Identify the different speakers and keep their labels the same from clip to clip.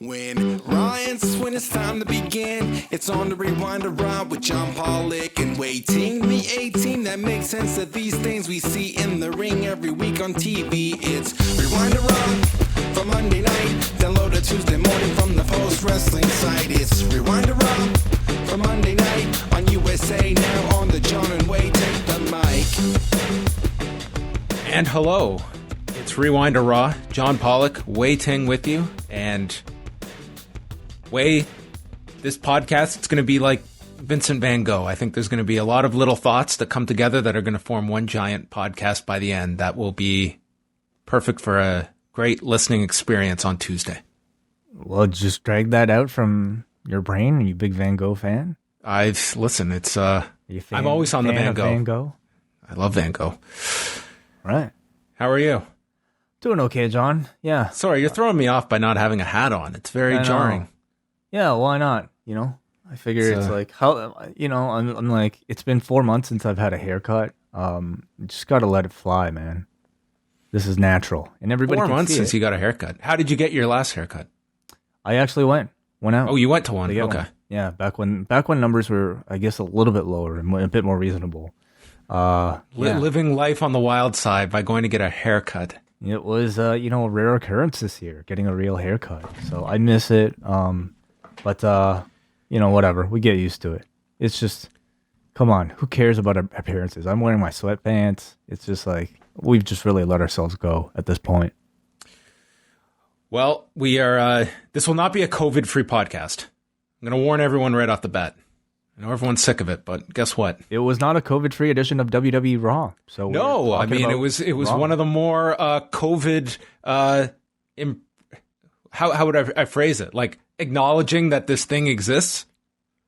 Speaker 1: When Ryan's when it's time to begin, it's on the Rewind to Raw with John Pollock and Wai Ting. The 18 that makes sense of these things we see in the ring every week on TV. It's Rewind to Raw for Monday night. Download it Tuesday morning from the Post Wrestling site. It's Rewind to Raw for Monday night on USA Now on the John and Wai Take the mic.
Speaker 2: And hello, it's Rewind to Raw. John Pollock, Wai Ting with you, and Wai, this podcast, it's going to be like Vincent Van Gogh. I think there's going to be a lot of little thoughts that come together that are going to form one giant podcast by the end that will be perfect for a great listening experience on Tuesday.
Speaker 3: Well, just drag that out from your brain. Are you a big Van Gogh fan?
Speaker 2: Listen, it's, I'm always on the Van Gogh.
Speaker 3: Van Gogh.
Speaker 2: I love Van Gogh.
Speaker 3: Right.
Speaker 2: How are you?
Speaker 3: Doing okay, John. Yeah.
Speaker 2: Sorry, you're throwing me off by not having a hat on. It's very jarring.
Speaker 3: Yeah, why not? You know, I figure it's like, how, you know, I'm like, it's been 4 months since I've had a haircut. Just got to let it fly, man. This is natural. And everybody
Speaker 2: 4
Speaker 3: can
Speaker 2: months
Speaker 3: see
Speaker 2: since
Speaker 3: it.
Speaker 2: you got a haircut. How did you get your last haircut?
Speaker 3: I actually went out.
Speaker 2: Oh, you went to one.
Speaker 3: Okay.
Speaker 2: Okay.
Speaker 3: Yeah, back when numbers were, I guess, a little bit lower and a bit more reasonable.
Speaker 2: Living life on the wild side by going to get a haircut.
Speaker 3: It was, a rare occurrence this year, getting a real haircut. So I miss it. But whatever. We get used to it. It's just, come on. Who cares about our appearances? I'm wearing my sweatpants. It's just like, we've just really let ourselves go at this point.
Speaker 2: Well, we are, this will not be a COVID-free podcast. I'm going to warn everyone right off the bat. I know everyone's sick of it, but guess what?
Speaker 3: It was not a COVID-free edition of WWE Raw. So
Speaker 2: no, I mean, it was Raw. One of the more COVID, how would I phrase it? Like, acknowledging that this thing exists.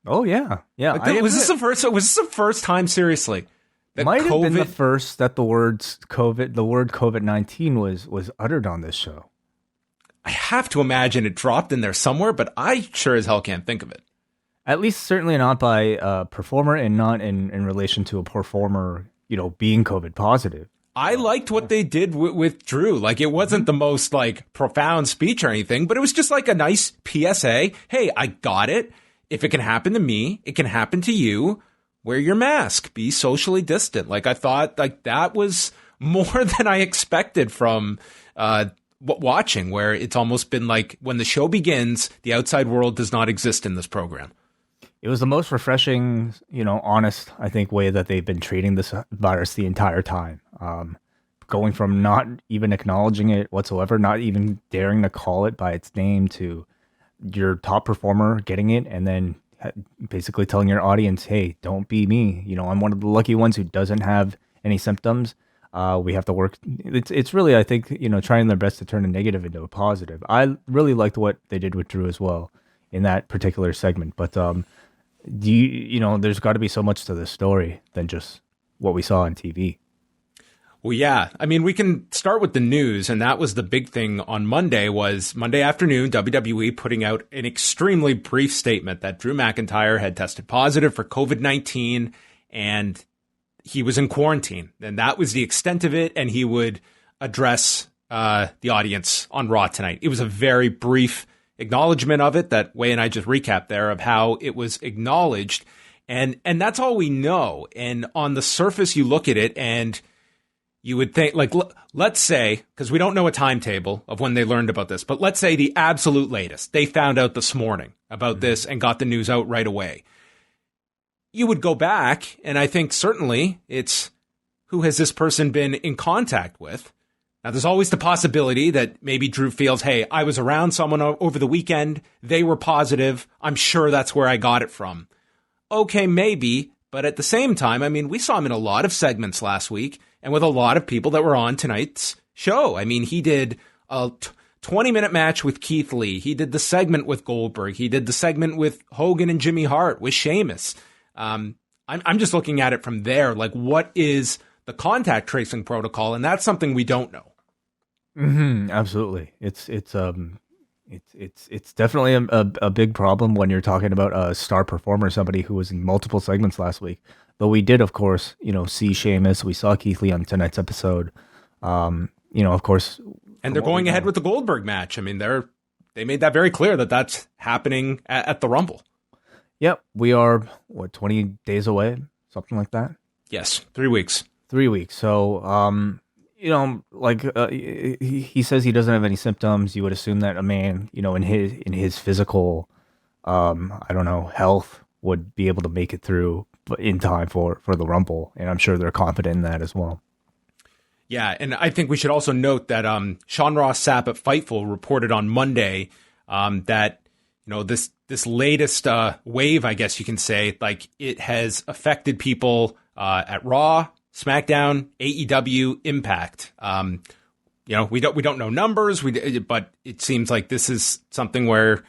Speaker 3: Oh yeah, yeah.
Speaker 2: Like, was this the first time, seriously, that
Speaker 3: might
Speaker 2: COVID
Speaker 3: have been the first that the word COVID-19 was uttered on this show?
Speaker 2: I have to imagine it dropped in there somewhere, but I sure as hell can't think of it.
Speaker 3: At least certainly not by a performer, and not in relation to a performer, being COVID positive.
Speaker 2: I liked what they did with Drew. Like, it wasn't the most like profound speech or anything, but it was just like a nice PSA. Hey, I got it. If it can happen to me, it can happen to you. Wear your mask. Be socially distant. Like, I thought like that was more than I expected from watching, where it's almost been like when the show begins, the outside world does not exist in this program.
Speaker 3: It was the most refreshing, honest, I think, way that they've been treating this virus the entire time. Going from not even acknowledging it whatsoever, not even daring to call it by its name, to your top performer getting it and then basically telling your audience, hey, don't be me. I'm one of the lucky ones who doesn't have any symptoms. We have to work. It's really, I think, trying their best to turn a negative into a positive. I really liked what they did with Drew as well in that particular segment. But there's got to be so much to this story than just what we saw on TV.
Speaker 2: Well, yeah. I mean, we can start with the news, and that was the big thing on Monday afternoon, WWE putting out an extremely brief statement that Drew McIntyre had tested positive for COVID-19 and he was in quarantine. And that was the extent of it, and he would address the audience on Raw tonight. It was a very brief acknowledgement of it that Wai and I just recapped there, of how it was acknowledged. And that's all we know. And on the surface, you look at it and you would think, like, let's say, because we don't know a timetable of when they learned about this, but let's say the absolute latest, they found out this morning about this and got the news out right away. You would go back, and I think certainly it's, who has this person been in contact with? Now, there's always the possibility that maybe Drew feels, hey, I was around someone over the weekend. They were positive. I'm sure that's where I got it from. Okay, maybe. But at the same time, I mean, we saw him in a lot of segments last week and with a lot of people that were on tonight's show. I mean, he did a 20-minute match with Keith Lee. He did the segment with Goldberg. He did the segment with Hogan and Jimmy Hart, with Sheamus. I'm just looking at it from there. Like, what is the contact tracing protocol? And that's something we don't know.
Speaker 3: Mm-hmm, absolutely. It's definitely a big problem when you're talking about a star performer, somebody who was in multiple segments last week. Though we did, of course, see Sheamus. We saw Keith Lee on tonight's episode. Of course.
Speaker 2: And they're going ahead with the Goldberg match. I mean, they're they made that very clear that that's happening at the Rumble.
Speaker 3: Yep, we are 20 days away, something like that.
Speaker 2: Yes, 3 weeks.
Speaker 3: 3 weeks. So, he says he doesn't have any symptoms. You would assume that a man, in his physical, health would be able to make it through in time for the Rumble, and I'm sure they're confident in that as well.
Speaker 2: Yeah, and I think we should also note that Sean Ross Sapp at Fightful reported on Monday that this latest wave, I guess you can say, like it has affected people at Raw, SmackDown, AEW, Impact. We don't know numbers, but it seems like this is something where,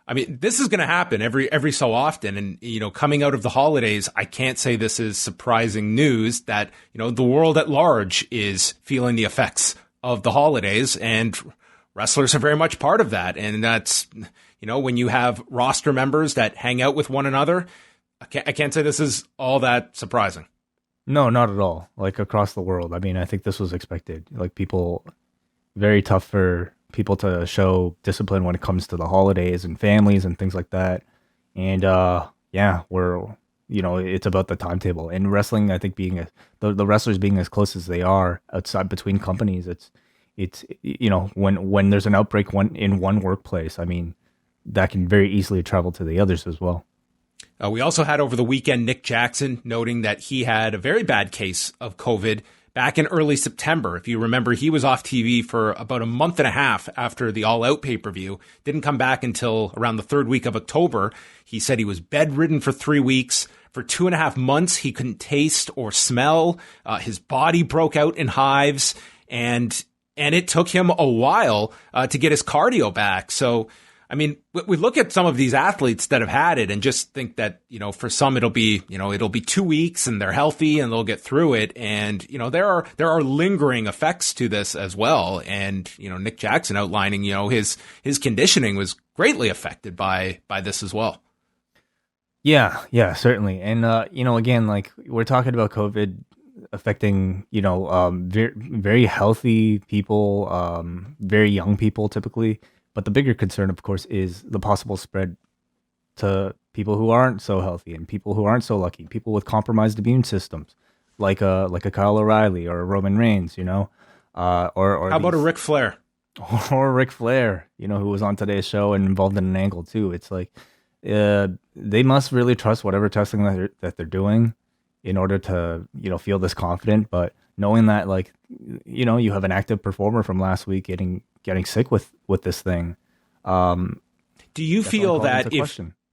Speaker 2: I mean, this is going to happen every so often. And, coming out of the holidays, I can't say this is surprising news that, the world at large is feeling the effects of the holidays, and wrestlers are very much part of that. And that's, when you have roster members that hang out with one another, I can't say this is all that surprising.
Speaker 3: No, not at all. Like across the world. I mean, I think this was expected. Like very tough for people to show discipline when it comes to the holidays and families and things like that. And it's about the timetable. And wrestling, I think the wrestlers being as close as they are outside between companies, it's when there's an outbreak in one workplace, I mean, that can very easily travel to the others as well.
Speaker 2: We also had over the weekend Nick Jackson noting that he had a very bad case of COVID back in early September. If you remember, he was off TV for about a month and a half after the All Out pay-per-view. Didn't come back until around the third week of October. He said he was bedridden for 3 weeks. For 2.5 months, he couldn't taste or smell. His body broke out in hives, and it took him a while to get his cardio back. So, I mean, we look at some of these athletes that have had it and just think that, for some it'll be 2 weeks and they're healthy and they'll get through it. And, there are lingering effects to this as well. And, Nick Jackson outlining, his conditioning was greatly affected by this as well.
Speaker 3: Yeah, certainly. And, again, like we're talking about COVID affecting, very, very healthy people, very young people typically. But the bigger concern, of course, is the possible spread to people who aren't so healthy and people who aren't so lucky, people with compromised immune systems, like a Kyle O'Reilly or a Roman Reigns, or
Speaker 2: how about a Ric Flair?
Speaker 3: Or Ric Flair, who was on today's show and involved in an angle too. It's like they must really trust whatever testing that they're doing in order to feel this confident. But knowing that, like, you have an active performer from last week getting sick with this thing.
Speaker 2: Do you feel that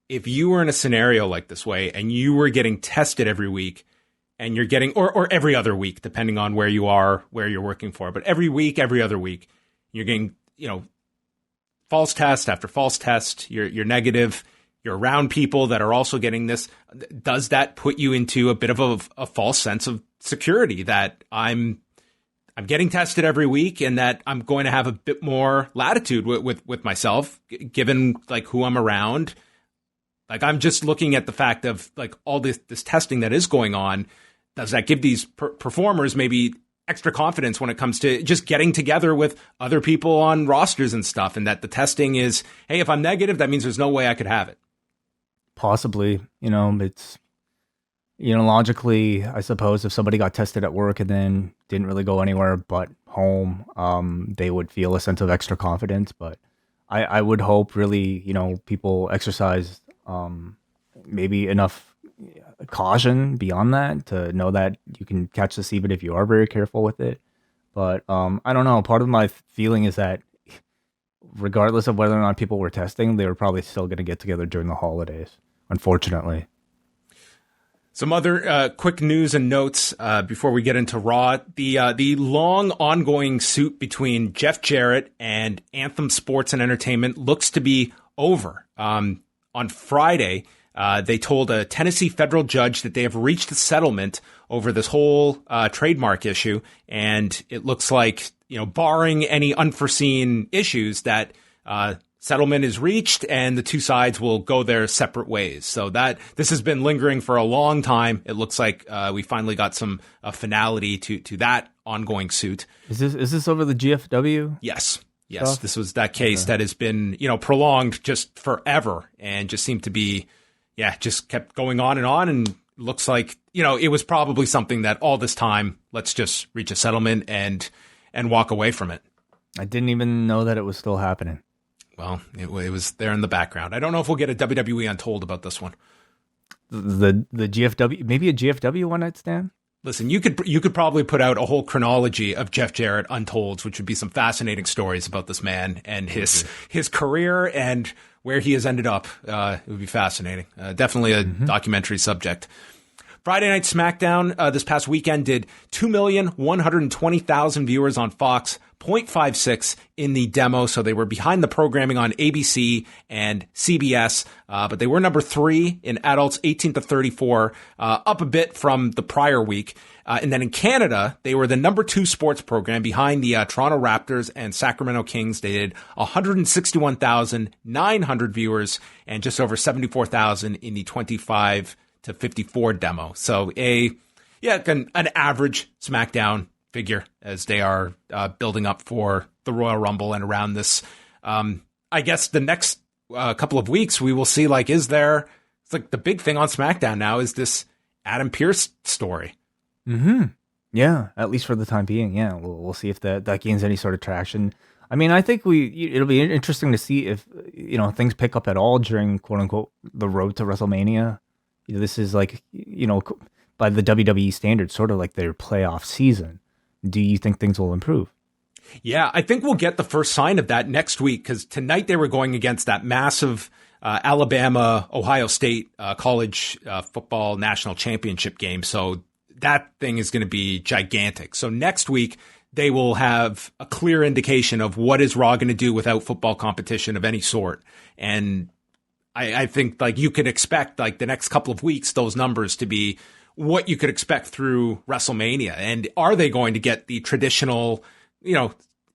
Speaker 2: if you were in a scenario like this way and you were getting tested every week and you're getting, or every other week, depending on where you are, where you're working for, but every week, every other week, you're getting, false test after false test, you're negative, you're around people that are also getting this, does that put you into a bit of a false sense of security that I'm getting tested every week and that I'm going to have a bit more latitude with myself, given like who I'm around? Like, I'm just looking at the fact of like all this testing that is going on. Does that give these performers maybe extra confidence when it comes to just getting together with other people on rosters and stuff? And that the testing is, hey, if I'm negative, that means there's no way I could have it.
Speaker 3: Possibly, it's, logically, I suppose if somebody got tested at work and then didn't really go anywhere but home, they would feel a sense of extra confidence. But I would hope really, people exercise maybe enough caution beyond that to know that you can catch this even if you are very careful with it. But I don't know. Part of my feeling is that regardless of whether or not people were testing, they were probably still going to get together during the holidays, unfortunately.
Speaker 2: Some other quick news and notes before we get into Raw. The long ongoing suit between Jeff Jarrett and Anthem Sports and Entertainment looks to be over. On Friday, they told a Tennessee federal judge that they have reached a settlement over this whole trademark issue, and it looks like, barring any unforeseen issues, that settlement is reached and the two sides will go their separate ways. So that this has been lingering for a long time. It looks like we finally got some finality to that ongoing suit.
Speaker 3: Is this over the GFW?
Speaker 2: Yes. Yes,
Speaker 3: stuff?
Speaker 2: this was that case that has been, prolonged just forever and just seemed to be, just kept going on and looks like, it was probably something that all this time, let's just reach a settlement and walk away from it.
Speaker 3: I didn't even know that it was still happening.
Speaker 2: Well, it was there in the background. I don't know if we'll get a WWE Untold about this one.
Speaker 3: The GFW, maybe a GFW one night stand?
Speaker 2: Listen, you could probably put out a whole chronology of Jeff Jarrett Untolds, which would be some fascinating stories about this man and his career and where he has ended up. It would be fascinating. Definitely a documentary subject. Friday Night SmackDown this past weekend did 2,120,000 viewers on Fox, 0.56 in the demo, so they were behind the programming on ABC and CBS, but they were number 3 in adults 18 to 34, up a bit from the prior week. And then in Canada, they were the number 2 sports program behind the Toronto Raptors and Sacramento Kings. They did 161,900 viewers and just over 74,000 in the 25 to 54 demo. So an average SmackDown figure as they are building up for the Royal Rumble and around this. I guess the next couple of weeks we will see, it's like the big thing on SmackDown now is this Adam Pearce story.
Speaker 3: Mm-hmm. Yeah, at least for the time being. Yeah, we'll see if that gains any sort of traction. I mean, I think it'll be interesting to see if, things pick up at all during quote unquote the road to WrestleMania. This is by the WWE standards, sort of like their playoff season. Do you think things will improve?
Speaker 2: Yeah, I think we'll get the first sign of that next week because tonight they were going against that massive Alabama-Ohio State college football national championship game. So that thing is going to be gigantic. So next week they will have a clear indication of what is Raw going to do without football competition of any sort. And I think you could expect the next couple of weeks, those numbers to be what you could expect through WrestleMania. And are they going to get the traditional,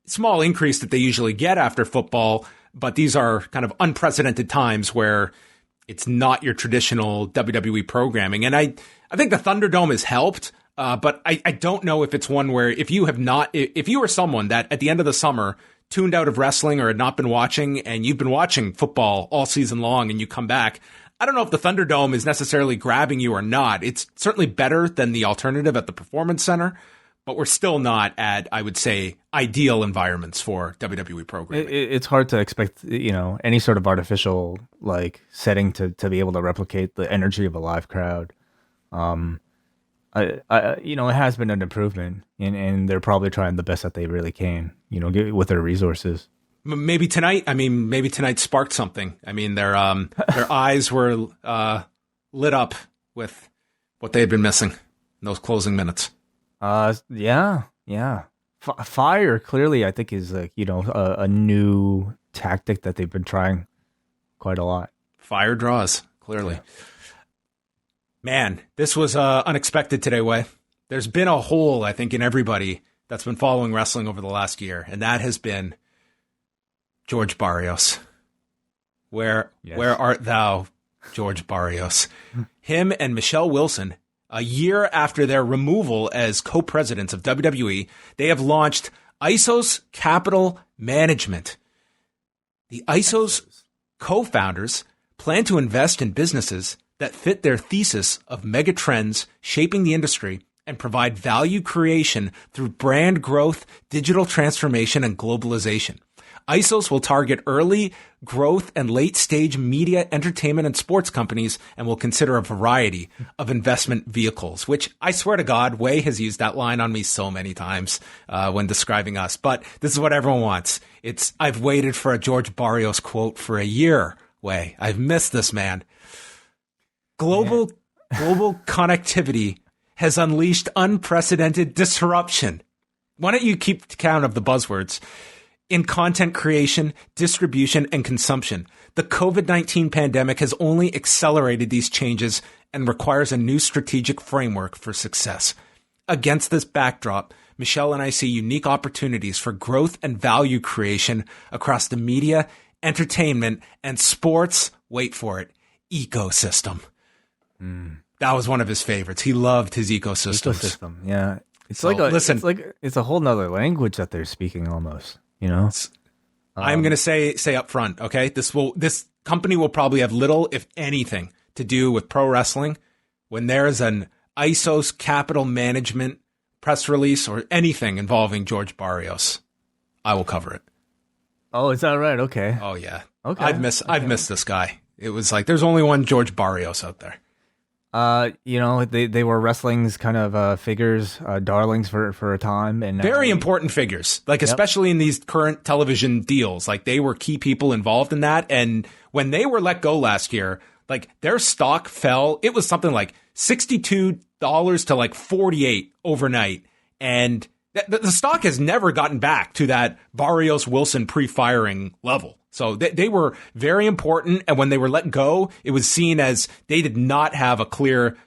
Speaker 2: small increase that they usually get after football? But these are kind of unprecedented times where it's not your traditional WWE programming. And I think the Thunderdome has helped. But I don't know if it's one where if you were someone that at the end of the summer tuned out of wrestling or had not been watching and you've been watching football all season long and you come back, I don't know if the Thunderdome is necessarily grabbing you or not. It's certainly better than the alternative at the Performance Center, but we're still not at, I would say, ideal environments for WWE programming.
Speaker 3: It's hard to expect, any sort of artificial setting to be able to replicate the energy of a live crowd. It has been an improvement, and they're probably trying the best that they really can, with their resources.
Speaker 2: Maybe tonight sparked something. I mean, their eyes were lit up with what they had been missing in those closing minutes.
Speaker 3: Yeah. Fire clearly, I think, is a new tactic that they've been trying quite a lot.
Speaker 2: Fire draws, clearly. Yeah. Man, this was unexpected today, Wai. There's been a hole, I think, in everybody that's been following wrestling over the last year, and that has been George Barrios. Where art thou, George Barrios? Him and Michelle Wilson, a year after their removal as co-presidents of WWE, they have launched Isos Capital Management. The Isos co-founders plan to invest in businesses that fit their thesis of mega trends shaping the industry and provide value creation through brand growth, digital transformation, and globalization. Isos will target early growth and late stage media, entertainment, and sports companies and will consider a variety of investment vehicles, which I swear to God, Wai has used that line on me so many times when describing us. But this is what everyone wants. I've waited for a George Barrios quote for a year, Wai. I've missed this man. Global connectivity has unleashed unprecedented disruption. Why don't you keep count of the buzzwords? In content creation, distribution, and consumption, the COVID-19 pandemic has only accelerated these changes and requires a new strategic framework for success. Against this backdrop, Michelle and I see unique opportunities for growth and value creation across the media, entertainment, and sports, wait for it, ecosystem. That was one of his favorites. He loved his ecosystems.
Speaker 3: Ecosystem, yeah. It's a whole nother language that they're speaking almost,
Speaker 2: I'm going to say up front, okay? This company will probably have little, if anything, to do with pro wrestling. When there's an ISOS Capital Management press release or anything involving George Barrios, I will cover it.
Speaker 3: Oh, is that right? Okay.
Speaker 2: Oh yeah.
Speaker 3: Okay.
Speaker 2: I've missed this guy. It was like there's only one George Barrios out there.
Speaker 3: They were wrestling's kind of figures, darlings for a time, and
Speaker 2: very important figures. Like especially in these current television deals, like they were key people involved in that. And when they were let go last year, like their stock fell. It was something like $62 to like $48 overnight, and the stock has never gotten back to that Barrios Wilson pre-firing level. So they were very important. And when they were let go, it was seen as they did not have a clear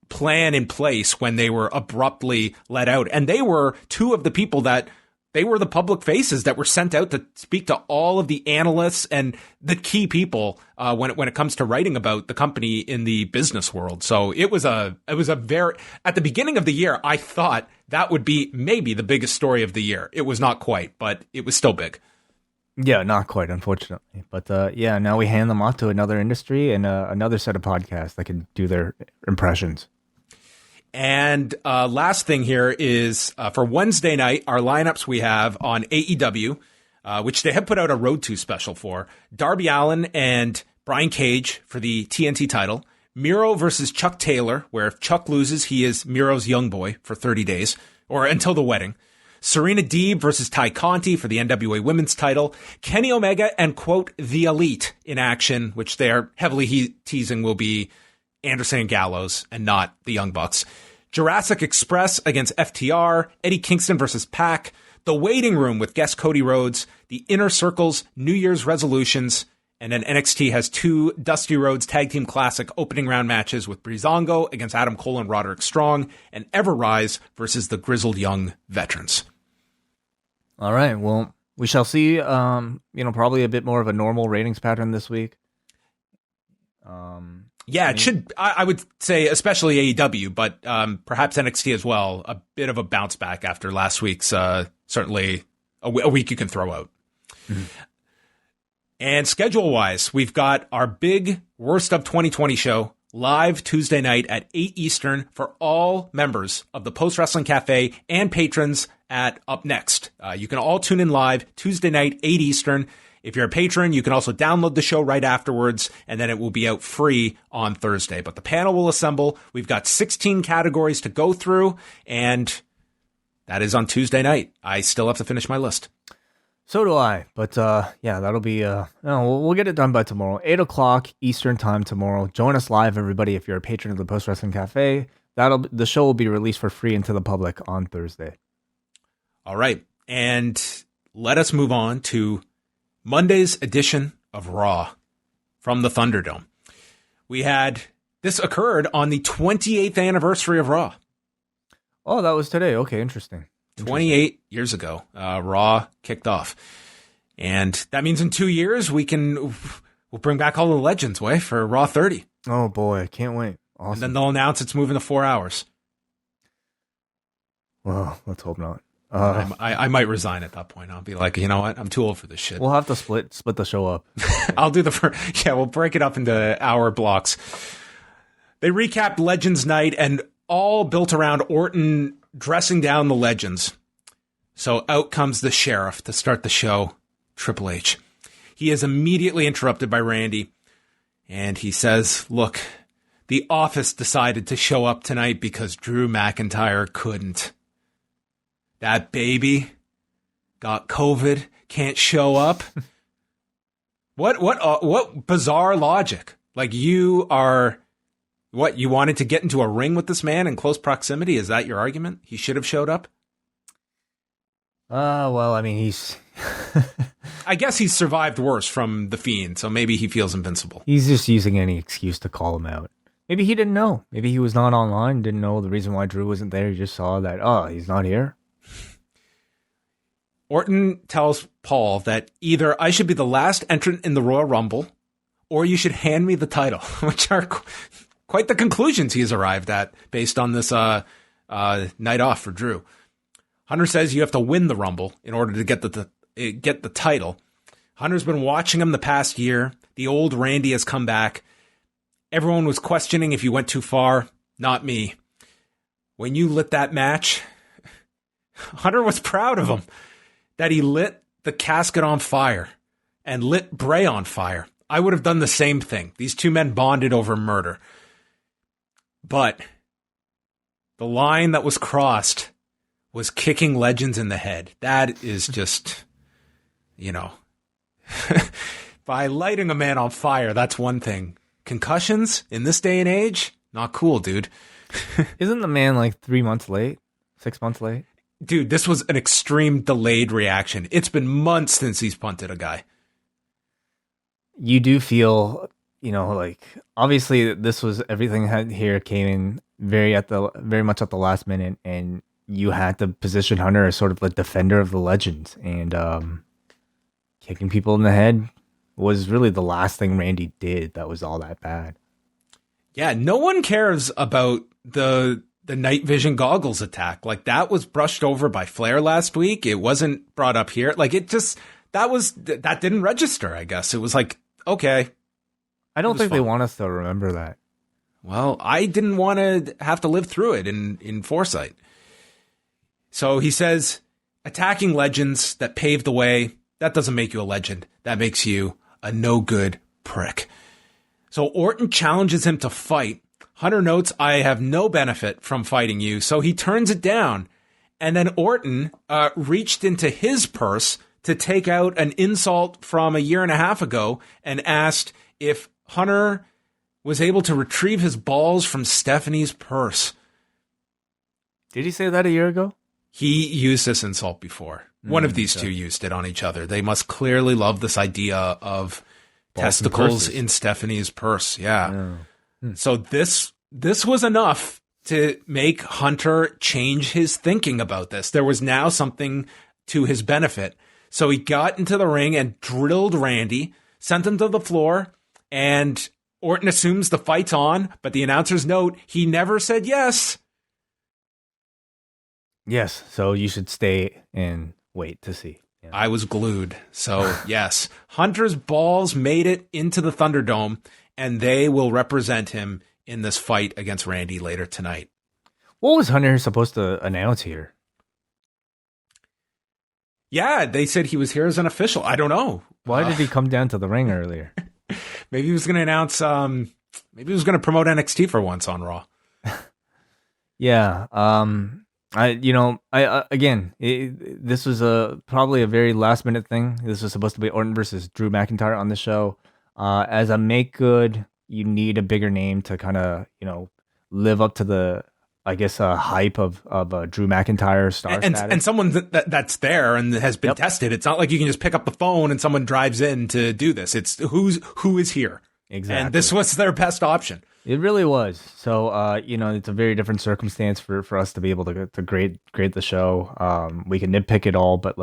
Speaker 2: plan in place when they were abruptly let out. And they were two of the people that they were the public faces that were sent out to speak to all of the analysts and the key people when it comes to writing about the company in the business world. So it was a very, at the beginning of the year, I thought that would be maybe the biggest story of the year. It was not quite, but it was still big.
Speaker 3: Yeah, not quite, unfortunately. But now we hand them off to another industry and another set of podcasts that can do their impressions.
Speaker 2: And last thing here is for Wednesday night, our lineups we have on AEW, which they have put out a Road to special for. Darby Allin and Brian Cage for the TNT title. Miro versus Chuck Taylor, where if Chuck loses, he is Miro's young boy for 30 days, or until the wedding. Serena Deeb versus Ty Conti for the NWA Women's title. Kenny Omega and, quote, The Elite in action, which they are heavily teasing will be Anderson and Gallows and not the Young Bucks. Jurassic Express against FTR. Eddie Kingston versus Pac. The Waiting Room with guest Cody Rhodes. The Inner Circle's New Year's resolutions. And then NXT has two Dusty Rhodes Tag Team Classic opening round matches with Breezango against Adam Cole and Roderick Strong. And Ever-Rise versus the Grizzled Young Veterans.
Speaker 3: All right. Well, we shall see, probably a bit more of a normal ratings pattern this week.
Speaker 2: It should, I would say, especially AEW, but perhaps NXT as well, a bit of a bounce back after last week's, certainly a week you can throw out. Mm-hmm. And schedule-wise, we've got our big Worst of 2020 show live Tuesday night at 8 Eastern for all members of the Post Wrestling Cafe and patrons at Up Next. You can all tune in live Tuesday night, 8 Eastern. If you're a patron, you can also download the show right afterwards, and then it will be out free on Thursday. But the panel will assemble. We've got 16 categories to go through, and that is on Tuesday night. I still have to finish my list.
Speaker 3: So do I. But that'll be, we'll get it done by tomorrow. 8 o'clock Eastern time tomorrow. Join us live, everybody, if you're a patron of the Post Wrestling Cafe. The show will be released for free into the public on Thursday. All right.
Speaker 2: And let us move on to Monday's edition of Raw from the Thunderdome. This occurred on the 28th anniversary of Raw.
Speaker 3: Oh, that was today. Okay, interesting.
Speaker 2: 28 years ago, Raw kicked off. And that means in 2 years, we'll bring back all the legends, for Raw 30.
Speaker 3: Oh boy, I can't wait. Awesome.
Speaker 2: And then they'll announce it's moving to 4 hours.
Speaker 3: Well, let's hope not.
Speaker 2: I might resign at that point. I'll be like, you know what? I'm too old for this shit.
Speaker 3: We'll have to split the show up.
Speaker 2: I'll do we'll break it up into hour blocks. They recapped Legends Night and all built around Orton dressing down the legends. So out comes the sheriff to start the show, Triple H. He is immediately interrupted by Randy, and he says, look, the office decided to show up tonight because Drew McIntyre couldn't. That baby got COVID, can't show up. What bizarre logic? Like you wanted to get into a ring with this man in close proximity? Is that your argument? He should have showed up?
Speaker 3: Well, I mean, he's...
Speaker 2: I guess he's survived worse from The Fiend, so maybe he feels invincible.
Speaker 3: He's just using any excuse to call him out. Maybe he didn't know. Maybe he was not online, didn't know the reason why Drew wasn't there. He just saw that, he's not here.
Speaker 2: Orton tells Paul that either I should be the last entrant in the Royal Rumble, or you should hand me the title, which are quite the conclusions he has arrived at based on this night off for Drew. Hunter says you have to win the Rumble in order to get the title. Hunter's been watching him the past year. The old Randy has come back. Everyone was questioning if you went too far. Not me. When you lit that match, Hunter was proud of him that he lit the casket on fire and lit Bray on fire. I would have done the same thing. These two men bonded over murder. But the line that was crossed was kicking legends in the head. That is just, by lighting a man on fire, that's one thing. Concussions in this day and age, not cool, dude.
Speaker 3: Isn't the man like 3 months late? 6 months late?
Speaker 2: Dude, this was an extreme delayed reaction. It's been months since he's punted a guy.
Speaker 3: You do feel, obviously this was everything here came in very much at the last minute, and you had to position Hunter as sort of a defender of the legends, and kicking people in the head was really the last thing Randy did that was all that bad.
Speaker 2: Yeah, no one cares about the night vision goggles attack. Like, that was brushed over by Flair last week. It wasn't brought up here. Like, that didn't register, I guess. It was like, okay.
Speaker 3: I don't think they want us to remember that.
Speaker 2: Well, I didn't want to have to live through it in foresight. So he says, attacking legends that paved the way, that doesn't make you a legend. That makes you a no-good prick. So Orton challenges him to fight. Hunter notes, I have no benefit from fighting you, so he turns it down. And then Orton reached into his purse to take out an insult from a year and a half ago and asked if Hunter was able to retrieve his balls from Stephanie's purse.
Speaker 3: Did he say that a year ago?
Speaker 2: He used this insult before. One of these two used it on each other. They must clearly love this idea of testicles in Stephanie's purse. Yeah. So this was enough to make Hunter change his thinking about this. There was now something to his benefit. So he got into the ring and drilled Randy, sent him to the floor, and Orton assumes the fight's on, but the announcers note he never said yes.
Speaker 3: Yes, so you should stay and wait to see. Yeah.
Speaker 2: I was glued. So, yes, Hunter's balls made it into the Thunderdome, and they will represent him in this fight against Randy later tonight.
Speaker 3: What was Hunter supposed to announce here?
Speaker 2: Yeah, they said he was here as an official. I don't know.
Speaker 3: Why did he come down to the ring earlier?
Speaker 2: Maybe he was going to announce, maybe he was going to promote NXT for once on Raw.
Speaker 3: Yeah. This was probably a very last minute thing. This was supposed to be Orton versus Drew McIntyre on the show. As a make good, you need a bigger name to kind of, live up to the, hype of Drew McIntyre star status.
Speaker 2: And someone that's there and has been tested. It's not like you can just pick up the phone and someone drives in to do this. It's who is here.
Speaker 3: Exactly.
Speaker 2: And this was their best option.
Speaker 3: It really was. So, it's a very different circumstance for us to be able to grade the show. We can nitpick it all, but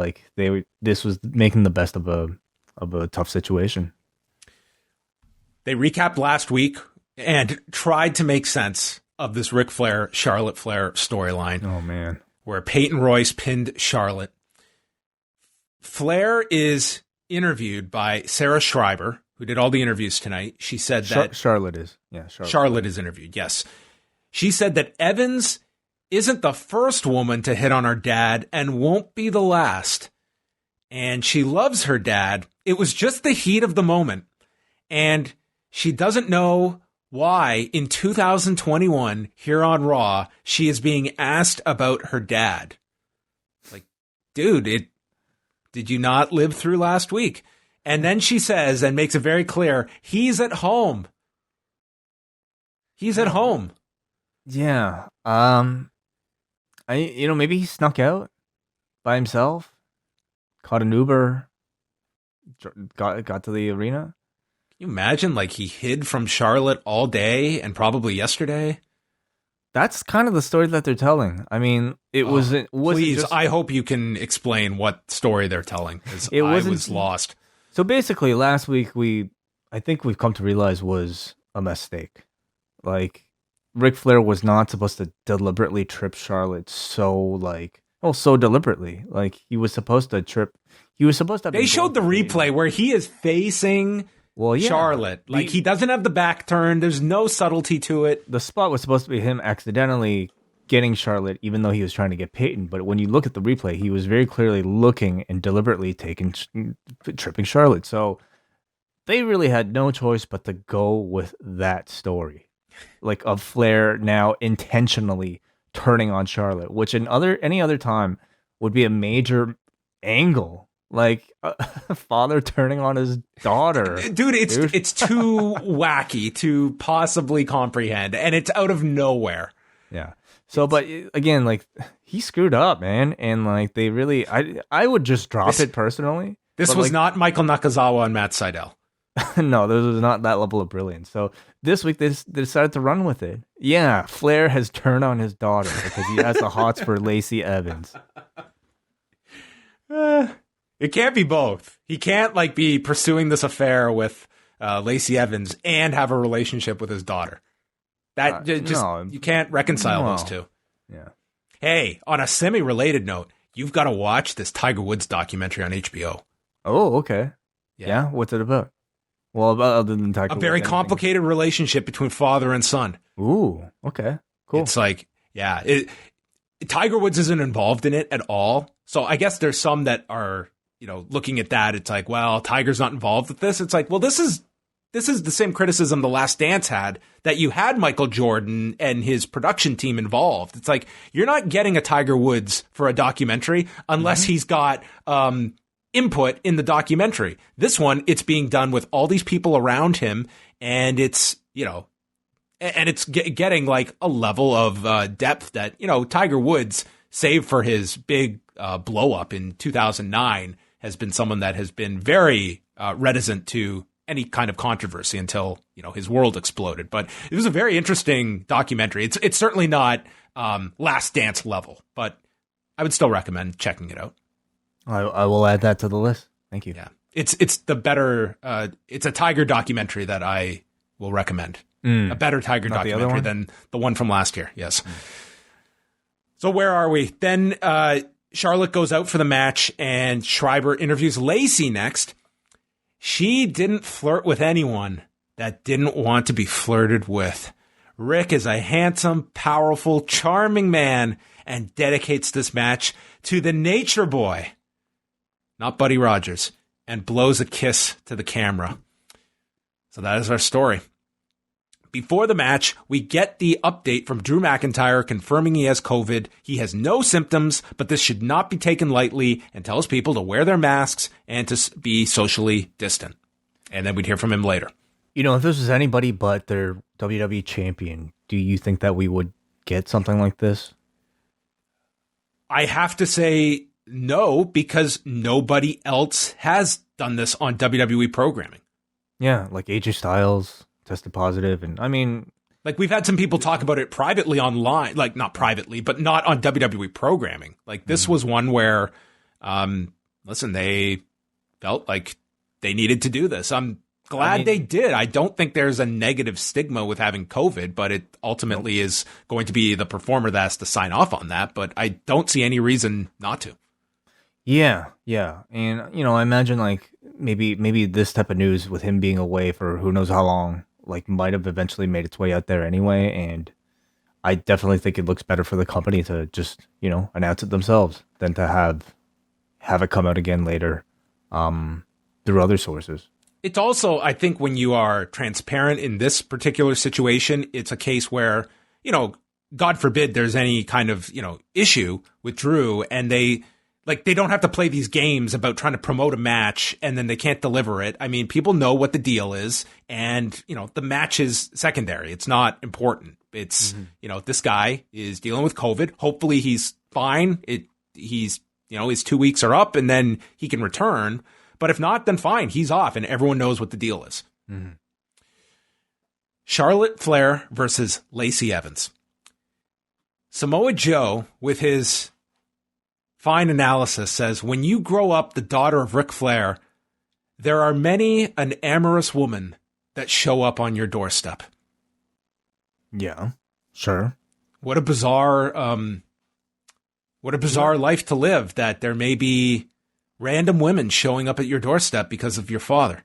Speaker 3: this was making the best of a tough situation.
Speaker 2: They recapped last week and tried to make sense of this Ric Flair, Charlotte Flair storyline.
Speaker 3: Oh, man.
Speaker 2: Where Peyton Royce pinned Charlotte. Flair is interviewed by Sarah Schreiber, who did all the interviews tonight. She said that
Speaker 3: Charlotte is. Yeah,
Speaker 2: Charlotte is interviewed. Yes. She said that Evans isn't the first woman to hit on her dad and won't be the last. And she loves her dad. It was just the heat of the moment. And she doesn't know why in 2021 here on Raw, she is being asked about her dad. Like, dude, did you not live through last week? And then she says and makes it very clear, he's at home. He's at home.
Speaker 3: Yeah. Maybe he snuck out by himself, caught an Uber, got to the arena.
Speaker 2: Can you imagine, he hid from Charlotte all day and probably yesterday?
Speaker 3: That's kind of the story that they're telling. I mean, wasn't
Speaker 2: please,
Speaker 3: just,
Speaker 2: I hope you can explain what story they're telling, because I was lost.
Speaker 3: So basically, last week, I think we've come to realize was a mistake. Ric Flair was not supposed to deliberately trip Charlotte so, Oh, so deliberately. Like, he was supposed to trip. He was supposed to have
Speaker 2: They showed the replay where he is facing Charlotte. Like, he doesn't have the back turn. There's no subtlety to it.
Speaker 3: The spot was supposed to be him accidentally getting Charlotte, even though he was trying to get Peyton. But when you look at the replay, he was very clearly looking and deliberately tripping Charlotte. So they really had no choice but to go with that story, like of Flair now intentionally turning on Charlotte, which in any other time would be a major angle, like a father turning on his daughter.
Speaker 2: Dude, it's too wacky to possibly comprehend, and it's out of nowhere.
Speaker 3: Yeah. So, but again, like, he screwed up, man, and like they really, I would just drop it personally.
Speaker 2: This was not Michael Nakazawa and Matt Sydal.
Speaker 3: No, this was not that level of brilliance. So this week they decided to run with it. Yeah, Flair has turned on his daughter because he has the hots for Lacey Evans.
Speaker 2: It can't be both. He can't like be pursuing this affair with Lacey Evans and have a relationship with his daughter. That you can't reconcile those two.
Speaker 3: Yeah.
Speaker 2: Hey, on a semi-related note, you've got to watch this Tiger Woods documentary on HBO.
Speaker 3: Oh, okay. Yeah, what's it about? Well, other than Tiger Woods,
Speaker 2: very complicated relationship between father and son.
Speaker 3: Ooh, okay, cool.
Speaker 2: It's like, Tiger Woods isn't involved in it at all. So I guess there's some that are, looking at that. It's like, well, Tiger's not involved with this. It's like, well, this is the same criticism The Last Dance had, that you had Michael Jordan and his production team involved. It's like, you're not getting a Tiger Woods for a documentary unless he's got input in the documentary. This one, it's being done with all these people around him, and it's, and it's getting like a level of depth that, Tiger Woods, save for his big blow up in 2009, has been someone that has been very reticent to any kind of controversy until, his world exploded. But it was a very interesting documentary. It's certainly not Last Dance level, but I would still recommend checking it out.
Speaker 3: I will add that to the list. Thank you.
Speaker 2: Yeah. It's the better, it's a Tiger documentary that I will recommend. A better Tiger documentary than the one from last year. Yes. So where are we? Then Charlotte goes out for the match, and Schreiber interviews Lacey next. She didn't flirt with anyone that didn't want to be flirted with. Rick is a handsome, powerful, charming man and dedicates this match to the Nature Boy, not Buddy Rogers, and blows a kiss to the camera. So that is our story. Before the match, we get the update from Drew McIntyre confirming he has COVID. He has no symptoms, but this should not be taken lightly, and tells people to wear their masks and to be socially distant. And then we'd hear from him later.
Speaker 3: If this was anybody but their WWE champion, do you think that we would get something like this?
Speaker 2: I have to say no, because nobody else has done this on WWE programming.
Speaker 3: Yeah, like AJ Styles tested positive, and I mean,
Speaker 2: like, we've had some people talk about it privately online, like not privately, but not on WWE programming. Like, this was one where, they felt like they needed to do this. I'm glad they did. I don't think there's a negative stigma with having COVID, but it ultimately is going to be the performer that has to sign off on that. But I don't see any reason not to.
Speaker 3: Yeah. And, I imagine like maybe this type of news with him being away for who knows how long, like, might have eventually made its way out there anyway. And I definitely think it looks better for the company to just, announce it themselves than to have it come out again later through other sources.
Speaker 2: It's also, I think, when you are transparent in this particular situation, it's a case where, God forbid there's any kind of, issue with Drew, and they don't have to play these games about trying to promote a match and then they can't deliver it. I mean, people know what the deal is, and, the match is secondary. It's not important. It's, this guy is dealing with COVID. Hopefully he's fine. He's, his 2 weeks are up and then he can return. But if not, then fine. He's off and everyone knows what the deal is. Mm-hmm. Charlotte Flair versus Lacey Evans. Samoa Joe, with his fine analysis, says, when you grow up the daughter of Ric Flair, there are many an amorous woman that show up on your doorstep.
Speaker 3: Yeah, sure.
Speaker 2: What a bizarre What a bizarre life to live, that there may be random women showing up at your doorstep because of your father.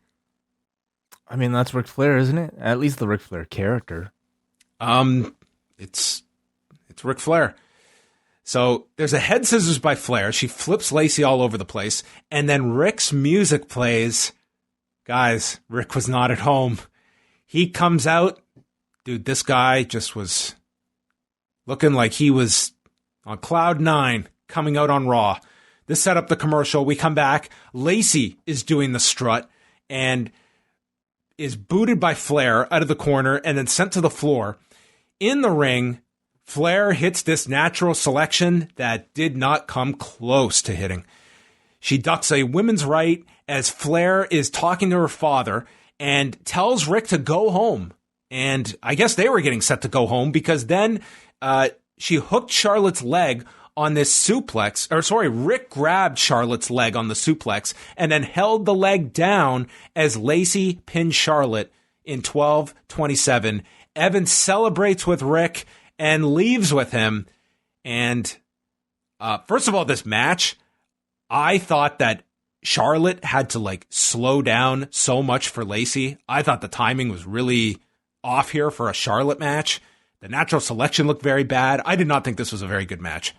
Speaker 3: I mean, that's Ric Flair, isn't it? At least the Ric Flair character.
Speaker 2: It's Ric Flair. So there's a head scissors by Flair. She flips Lacey all over the place. And then Ric's music plays. Guys, Ric was not at home. He comes out. Dude, this guy just was looking like he was on cloud 9 coming out on Raw. This set up the commercial. We come back. Lacey is doing the strut and is booted by Flair out of the corner and then sent to the floor. In the ring, Flair hits this natural selection that did not come close to hitting. She ducks a women's right as Flair is talking to her father and tells Ric to go home. And I guess they were getting set to go home because then she hooked Charlotte's leg on this suplex. Ric grabbed Charlotte's leg on the suplex and then held the leg down as Lacey pinned Charlotte in 12-27. Evan celebrates with Ric and leaves with him. And first of all, this match, I thought that Charlotte had to slow down so much for Lacey. I thought the timing was really off here for a Charlotte match. The natural selection looked very bad. I did not think this was a very good match.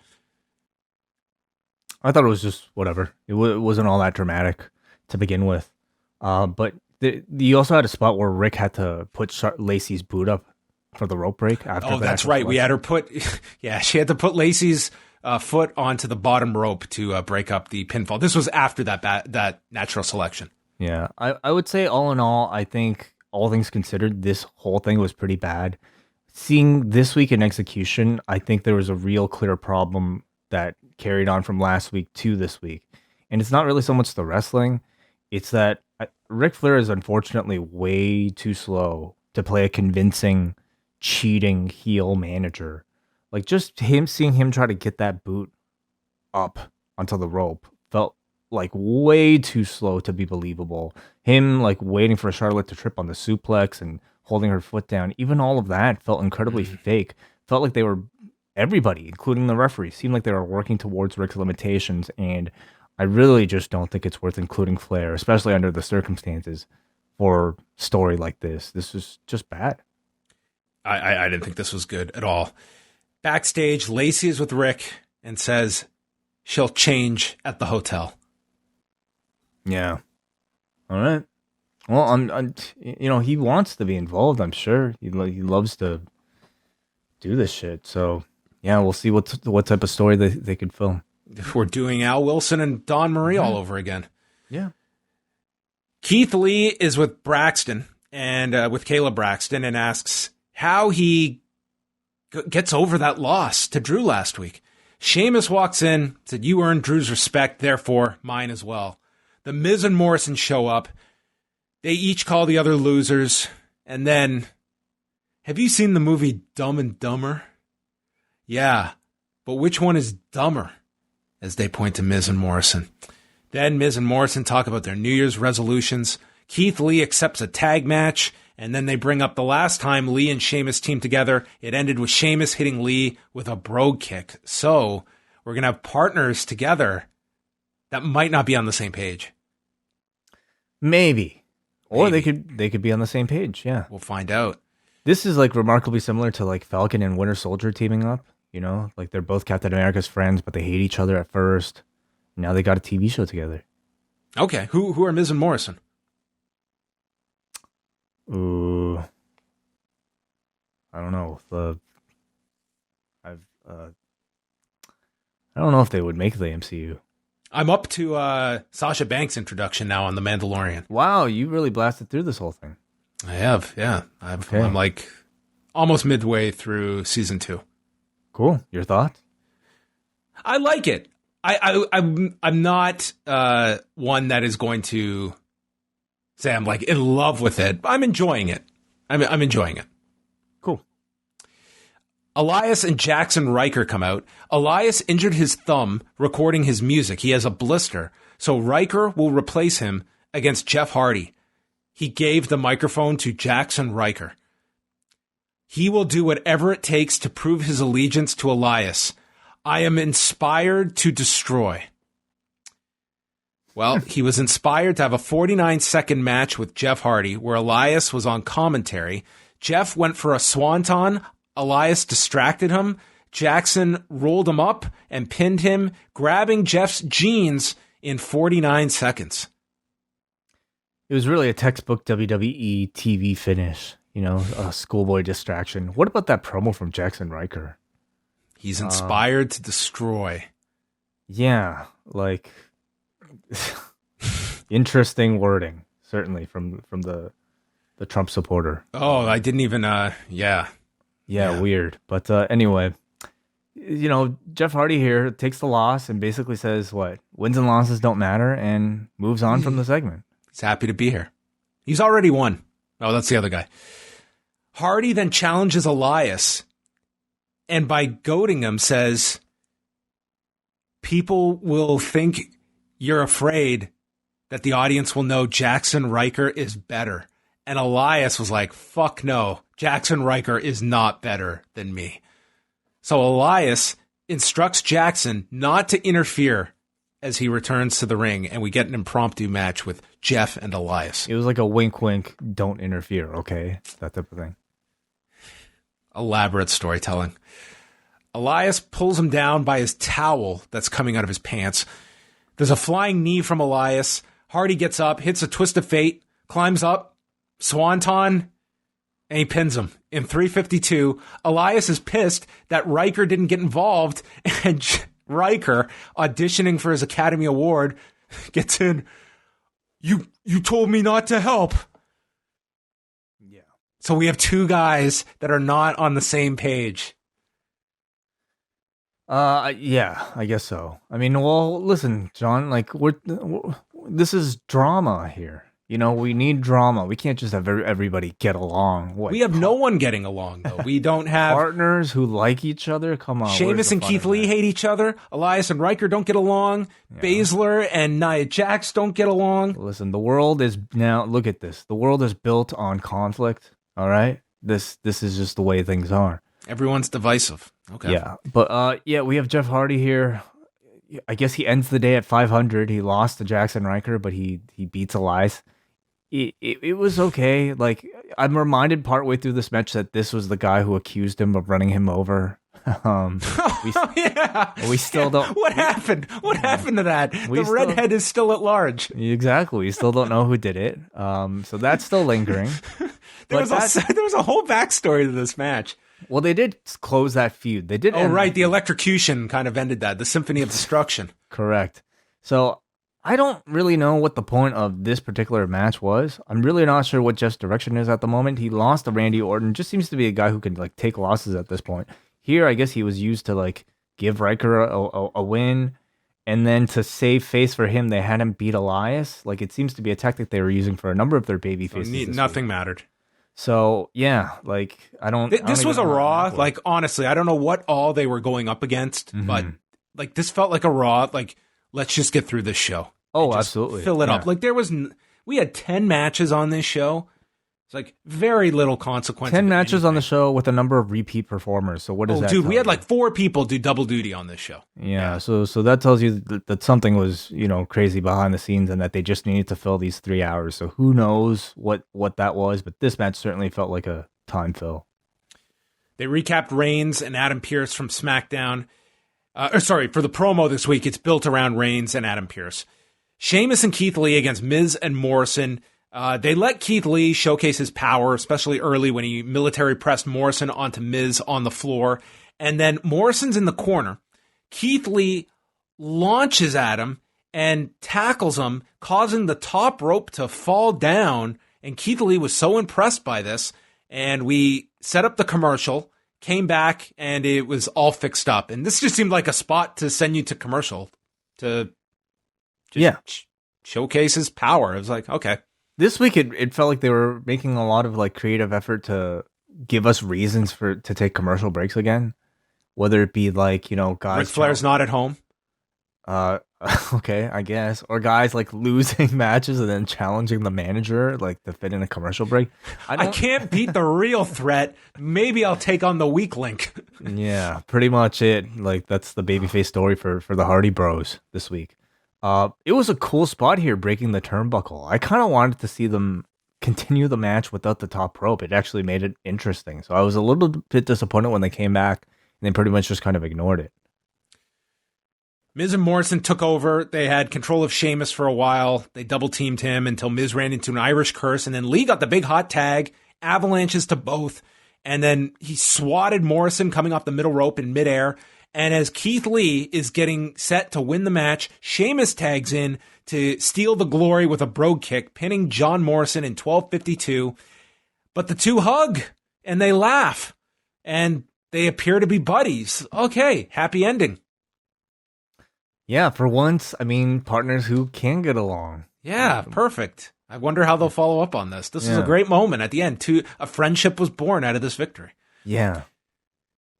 Speaker 3: I thought it was just whatever. It wasn't all that dramatic to begin with. But you also had a spot where Ric had to put Lacey's boot up for the rope break.
Speaker 2: Oh, that's right. We had her she had to put Lacey's foot onto the bottom rope to break up the pinfall. This was after that natural selection.
Speaker 3: Yeah, I would say all in all, I think all things considered, this whole thing was pretty bad. Seeing this week in execution, I think there was a real clear problem that carried on from last week to this week. And it's not really so much the wrestling, it's that Ric Flair is unfortunately way too slow to play a convincing, cheating heel manager. Just seeing him try to get that boot up onto the rope felt like way too slow to be believable. Him waiting for Charlotte to trip on the suplex and holding her foot down, even all of that felt incredibly fake. Felt like they were, everybody, including the referee, seemed like they were working towards Ric's limitations, and I really just don't think it's worth including Flair, especially under the circumstances, for a story like this. This is just bad.
Speaker 2: I didn't think this was good at all. Backstage, Lacey is with Ric and says she'll change at the hotel.
Speaker 3: Yeah. All right. Well, I'm he wants to be involved, I'm sure. He loves to do this shit. So, yeah, we'll see what type of story they could film.
Speaker 2: If we're doing Al Wilson and Dawn Marie all over again.
Speaker 3: Yeah.
Speaker 2: Keith Lee is with Braxton and with Caleb Braxton and asks how he gets over that loss to Drew last week. Sheamus walks in, said, "You earned Drew's respect, therefore mine as well." The Miz and Morrison show up. They each call the other losers. And then, have you seen the movie Dumb and Dumber? Yeah, but which one is dumber? As they point to Miz and Morrison. Then Miz and Morrison talk about their New Year's resolutions. Keith Lee accepts a tag match. And then they bring up the last time Lee and Sheamus teamed together. It ended with Sheamus hitting Lee with a brogue kick. So we're going to have partners together that might not be on the same page.
Speaker 3: Maybe. Or they could be on the same page, yeah.
Speaker 2: We'll find out.
Speaker 3: This is remarkably similar to Falcon and Winter Soldier teaming up, they're both Captain America's friends, but they hate each other at first. Now they got a TV show together.
Speaker 2: Okay, who are Miz and Morrison?
Speaker 3: Ooh. I don't know. I don't know if they would make the MCU.
Speaker 2: I'm up to Sasha Banks' introduction now on The Mandalorian.
Speaker 3: Wow, you really blasted through this whole thing.
Speaker 2: I have, yeah. I'm almost midway through season 2.
Speaker 3: Cool. Your thoughts?
Speaker 2: I like it. I'm not one that is going to say I'm in love with it. I'm enjoying it. I'm enjoying it.
Speaker 3: Cool.
Speaker 2: Elias and Jaxson Ryker come out. Elias injured his thumb recording his music. He has a blister. So Ryker will replace him against Jeff Hardy. He gave the microphone to Jaxson Ryker. He will do whatever it takes to prove his allegiance to Elias. I am inspired to destroy. Well, he was inspired to have a 49-second match with Jeff Hardy where Elias was on commentary. Jeff went for a swanton. Elias distracted him. Jaxson rolled him up and pinned him, grabbing Jeff's jeans in 49 seconds.
Speaker 3: It was really a textbook WWE TV finish, a schoolboy distraction. What about that promo from Jaxson Ryker?
Speaker 2: He's inspired to destroy.
Speaker 3: Yeah, interesting wording, certainly from the Trump supporter.
Speaker 2: Oh, I didn't even, yeah,
Speaker 3: weird. But anyway, Jeff Hardy here takes the loss and basically says wins and losses don't matter and moves on from the segment.
Speaker 2: He's happy to be here. He's already won. Oh, that's the other guy. Hardy then challenges Elias and by goading him says, people will think you're afraid that the audience will know Jaxson Ryker is better. And Elias was like, fuck no, Jaxson Ryker is not better than me. So Elias instructs Jaxson not to interfere as he returns to the ring, and we get an impromptu match with Jeff and Elias.
Speaker 3: It was like a wink, wink, don't interfere, okay? That type of thing.
Speaker 2: Elaborate storytelling. Elias pulls him down by his towel that's coming out of his pants. There's a flying knee from Elias. Hardy gets up, hits a twist of fate, climbs up, swanton, and he pins him in 352. Elias is pissed that Ryker didn't get involved, and Ryker, auditioning for his Academy Award, gets in. You told me not to help.
Speaker 3: Yeah.
Speaker 2: So we have two guys that are not on the same page.
Speaker 3: Yeah, I guess so. I mean, well, listen, John, this is drama here. We need drama. We can't just have everybody get along.
Speaker 2: We have no one getting along, though. We don't have
Speaker 3: partners who like each other. Come on.
Speaker 2: Sheamus and Keith Lee hate each other. Elias and Ryker don't get along. Yeah. Baszler and Nia Jax don't get along.
Speaker 3: Listen, the world is now. Look at this. The world is built on conflict. All right. This is just the way things are.
Speaker 2: Everyone's divisive. Okay.
Speaker 3: Yeah, but we have Jeff Hardy here. I guess he ends the day at 500. He lost to Jaxson Ryker, but he beats Elias. It was okay. I'm reminded partway through this match that this was the guy who accused him of running him over. We still don't.
Speaker 2: What happened? What happened to that? The redhead is still at large.
Speaker 3: Exactly. We still don't know who did it. So that's still lingering.
Speaker 2: There was a whole backstory to this match.
Speaker 3: Well, they did close that feud. They did.
Speaker 2: Oh, right. The electrocution kind of ended that. The Symphony of Destruction.
Speaker 3: Correct. So I don't really know what the point of this particular match was. I'm really not sure what Jeff's direction is at the moment. He lost to Randy Orton. Just seems to be a guy who can take losses at this point. Here, I guess he was used to give Ryker a win, and then to save face for him, they had him beat Elias. It seems to be a tactic they were using for a number of their baby faces.
Speaker 2: Nothing mattered.
Speaker 3: So yeah, I don't.
Speaker 2: This was a Raw. Honestly, I don't know what all they were going up against, but this felt like a Raw. Let's just get through this show.
Speaker 3: Oh, absolutely.
Speaker 2: Fill it up. We had 10 matches on this show. It's very little consequence.
Speaker 3: 10 matches on the show with a number of repeat performers. So what is that?
Speaker 2: Dude, we had 4 people do double duty on this show.
Speaker 3: Yeah. So that tells you that something was, crazy behind the scenes and that they just needed to fill these 3 hours. So who knows what that was, but this match certainly felt like a time fill.
Speaker 2: They recapped Reigns and Adam Pearce from SmackDown. For the promo this week, it's built around Reigns and Adam Pearce. Sheamus and Keith Lee against Miz and Morrison. They let Keith Lee showcase his power, especially early when he military pressed Morrison onto Miz on the floor. And then Morrison's in the corner. Keith Lee launches at him and tackles him, causing the top rope to fall down. And Keith Lee was so impressed by this. And we set up the commercial, came back, and it was all fixed up. And this just seemed like a spot to send you to commercial to showcase his power. It was okay.
Speaker 3: This week, it felt like they were making a lot of creative effort to give us reasons to take commercial breaks again. Whether it be guys.
Speaker 2: Ric Flair's not at home.
Speaker 3: I Okay, I guess. Or guys like losing matches and then challenging the manager like to fit in a commercial break.
Speaker 2: I can't beat the real threat. Maybe I'll take on the weak link.
Speaker 3: Yeah, pretty much it. Like that's the babyface story for the Hardy Bros this week. It was a cool spot here breaking the turnbuckle. I kind of wanted to see them continue the match without the top rope. It actually made it interesting. So I was a little bit disappointed when they came back and they pretty much just kind of ignored it.
Speaker 2: Miz and Morrison took over. They had control of Sheamus for a while. They double-teamed him until Miz ran into an Irish curse, and then Lee got the big hot tag, avalanches to both, and then he swatted Morrison coming off the middle rope in midair. And as Keith Lee is getting set to win the match, Sheamus tags in to steal the glory with a brogue kick, pinning John Morrison in 12:52. But the two hug, and they laugh, and they appear to be buddies. Okay, happy ending.
Speaker 3: Yeah, for once, I mean, partners who can get along.
Speaker 2: Yeah, perfect. I wonder how they'll follow up on this. This is a great moment at the end. A friendship was born out of this victory.
Speaker 3: Yeah.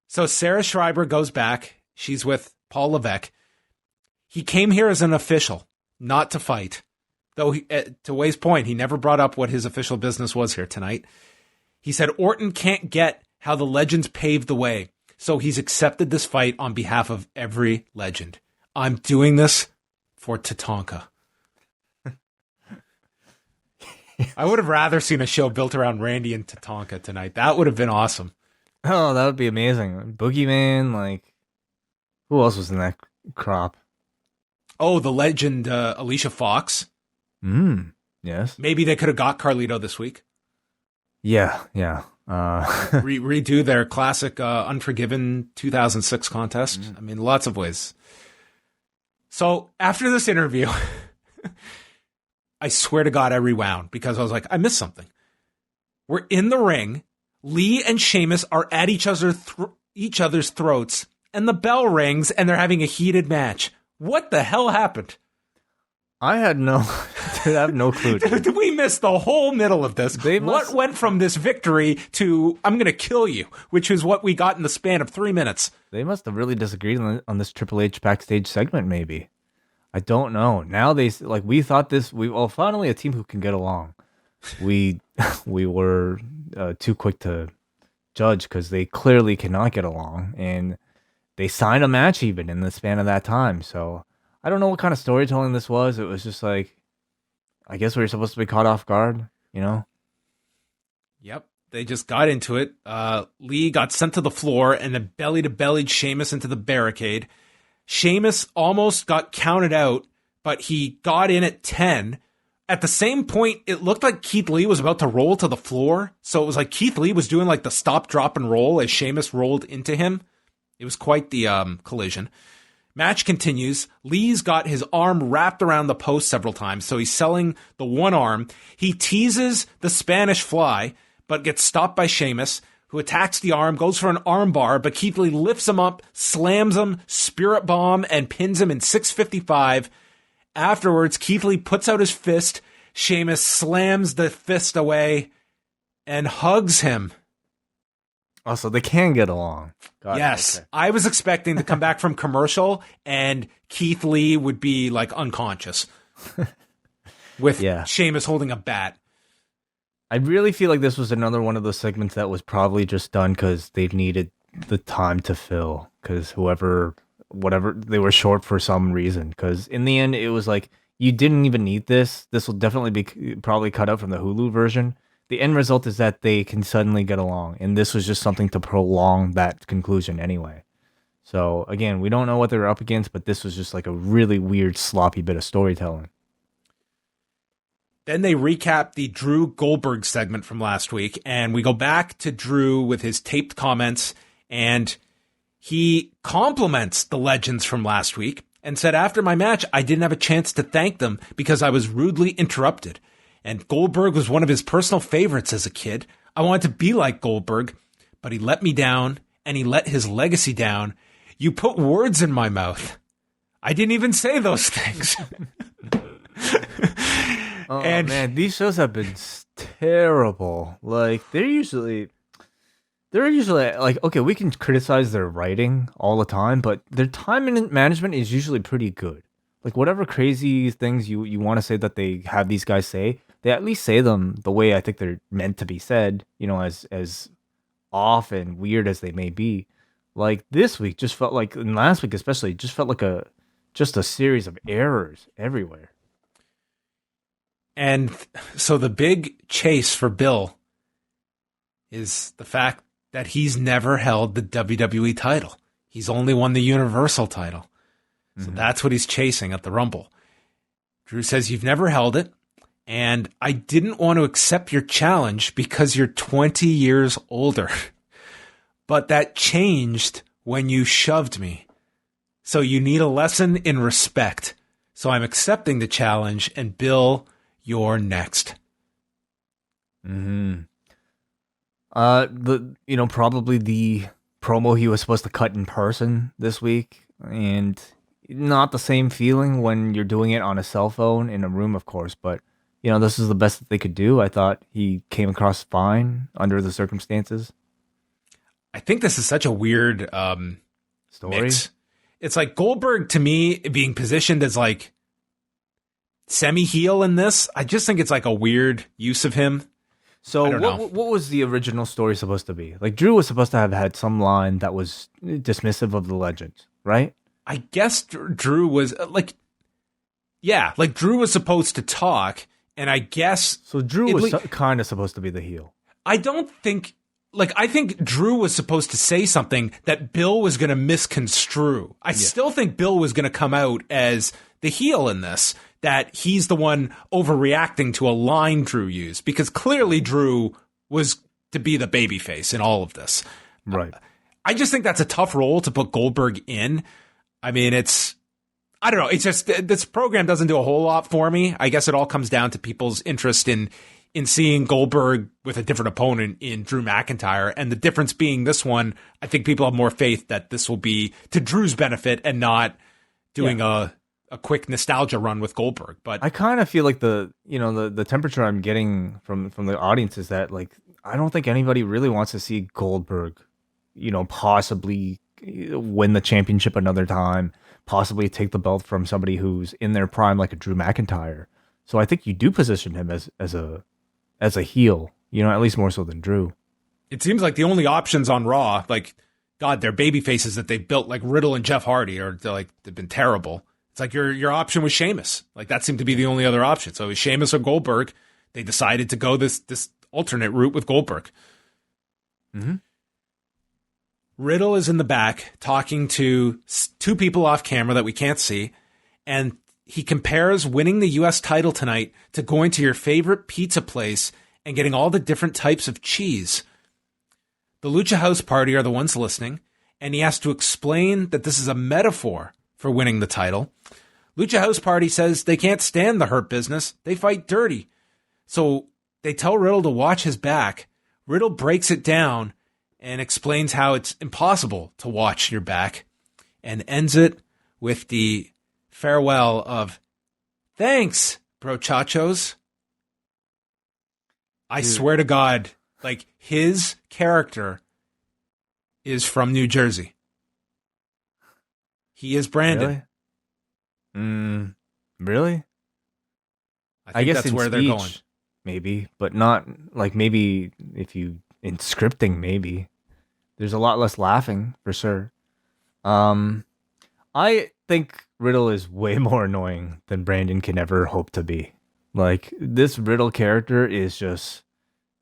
Speaker 2: So Sarah Schreiber goes back. She's with Paul Levesque. He came here as an official, not to fight. Though, to Wai's point, he never brought up what his official business was here tonight. He said Orton can't get how the legends paved the way, so he's accepted this fight on behalf of every legend. I'm doing this for Tatanka. I would have rather seen a show built around Randy and Tatanka tonight. That would have been awesome.
Speaker 3: Oh, that would be amazing. Boogeyman, like, who else was in that crop?
Speaker 2: Oh, the legend Alicia Fox.
Speaker 3: Yes.
Speaker 2: Maybe they could have got Carlito this week.
Speaker 3: Yeah.
Speaker 2: Redo their classic Unforgiven 2006 contest. I mean, lots of ways. So after this interview, I swear to God, I rewound because I was like, I missed something. We're in the ring. Lee and Sheamus are at each other's throats, and the bell rings, and they're having a heated match. What the hell happened?
Speaker 3: I have no clue.
Speaker 2: We missed the whole middle of this. What went from this victory to I'm going to kill you, which is what we got in the span of 3 minutes. They
Speaker 3: must have really disagreed on this Triple H backstage segment, maybe. I don't know. Now we thought finally a team who can get along. We were too quick to judge because they clearly cannot get along, and they signed a match even in the span of that time. So I don't know what kind of storytelling this was. It was just like, I guess we were supposed to be caught off guard, you know?
Speaker 2: Yep. They just got into it. Lee got sent to the floor and then belly-to-bellied Sheamus into the barricade. Sheamus almost got counted out, but he got in at 10. At the same point, it looked like Keith Lee was about to roll to the floor. So it was like Keith Lee was doing like the stop, drop, and roll as Sheamus rolled into him. It was quite the collision. Match continues. Lee's got his arm wrapped around the post several times, so he's selling the one arm. He teases the Spanish Fly, but gets stopped by Sheamus, who attacks the arm, goes for an arm bar, but Keith Lee lifts him up, slams him, spirit bomb, and pins him in 6:55. Afterwards, Keith Lee puts out his fist. Sheamus slams the fist away and hugs him.
Speaker 3: Oh, so they can get along.
Speaker 2: Yes.
Speaker 3: Okay.
Speaker 2: I was expecting to come back from commercial and Keith Lee would be like unconscious with Sheamus holding a bat.
Speaker 3: I really feel like this was another one of those segments that was probably just done because they needed the time to fill, because whatever, they were short for some reason. Because in the end, it was like, you didn't even need this. This will definitely be probably cut out from the Hulu version. The end result is that they can suddenly get along, and this was just something to prolong that conclusion anyway. So again, we don't know what they're up against, but this was just like a really weird, sloppy bit of storytelling.
Speaker 2: Then they recap the Drew Goldberg segment from last week, and we go back to Drew with his taped comments, and he compliments the legends from last week and said, after my match, I didn't have a chance to thank them because I was rudely interrupted. And Goldberg was one of his personal favorites as a kid. I wanted to be like Goldberg, but he let me down, and he let his legacy down. You put words in my mouth. I didn't even say those things.
Speaker 3: Oh, man, these shows have been terrible. Like, they're usually like, okay, we can criticize their writing all the time, but their time management is usually pretty good. Like whatever crazy things you want to say that they have these guys say, they at least say them the way I think they're meant to be said, as off and weird as they may be. Like this week just felt like, and last week especially, just felt like just a series of errors everywhere.
Speaker 2: And so the big chase for Bill is the fact that he's never held the WWE title. He's only won the Universal title. So that's what he's chasing at the Rumble. Drew says, you've never held it, and I didn't want to accept your challenge because you're 20 years older. But that changed when you shoved me. So you need a lesson in respect. So I'm accepting the challenge, and Bill, you're next.
Speaker 3: Probably the promo he was supposed to cut in person this week, and not the same feeling when you're doing it on a cell phone in a room, of course, but this is the best that they could do. I thought he came across fine under the circumstances.
Speaker 2: I think this is such a weird
Speaker 3: story.
Speaker 2: Mix. It's like Goldberg, to me, being positioned as like semi-heel in this. I just think it's like a weird use of him.
Speaker 3: So what was the original story supposed to be? Like Drew was supposed to have had some line that was dismissive of the legend, right?
Speaker 2: I guess Drew was Drew was supposed to talk, and I guess
Speaker 3: so. Drew was kind of supposed to be the heel.
Speaker 2: I think Drew was supposed to say something that Bill was going to misconstrue. I still think Bill was going to come out as the heel in this, that he's the one overreacting to a line Drew used, because clearly Drew was to be the babyface in all of this.
Speaker 3: Right.
Speaker 2: I just think that's a tough role to put Goldberg in. I mean, I don't know. It's just, this program doesn't do a whole lot for me. I guess it all comes down to people's interest in seeing Goldberg with a different opponent in Drew McIntyre. And the difference being this one, I think people have more faith that this will be to Drew's benefit and not doing a quick nostalgia run with Goldberg. But
Speaker 3: I kind of feel like the temperature I'm getting from the audience is that, like, I don't think anybody really wants to see Goldberg, possibly win the championship another time, possibly take the belt from somebody who's in their prime, like a Drew McIntyre. So I think you do position him as a heel, at least more so than Drew.
Speaker 2: It seems like the only options on Raw, like, God, their baby faces that they've built, like Riddle and Jeff Hardy, they've been terrible. It's like your option was Sheamus. Like, that seemed to be the only other option. So it was Sheamus or Goldberg. They decided to go this alternate route with Goldberg.
Speaker 3: Mm-hmm.
Speaker 2: Riddle is in the back talking to two people off camera that we can't see, and he compares winning the U.S. title tonight to going to your favorite pizza place and getting all the different types of cheese. The Lucha House Party are the ones listening, and he has to explain that this is a metaphor for winning the title. Lucha House Party says they can't stand the Hurt Business. They fight dirty. So they tell Riddle to watch his back. Riddle breaks it down and explains how it's impossible to watch your back, and ends it with the farewell of, thanks, brochachos. I swear to God, like, his character is from New Jersey. He is Brandon.
Speaker 3: Really?
Speaker 2: I guess that's where they're going.
Speaker 3: Maybe, but not, like, maybe if you, in scripting, maybe. There's a lot less laughing, for sure. I think Riddle is way more annoying than Brandon can ever hope to be. Like, this Riddle character is just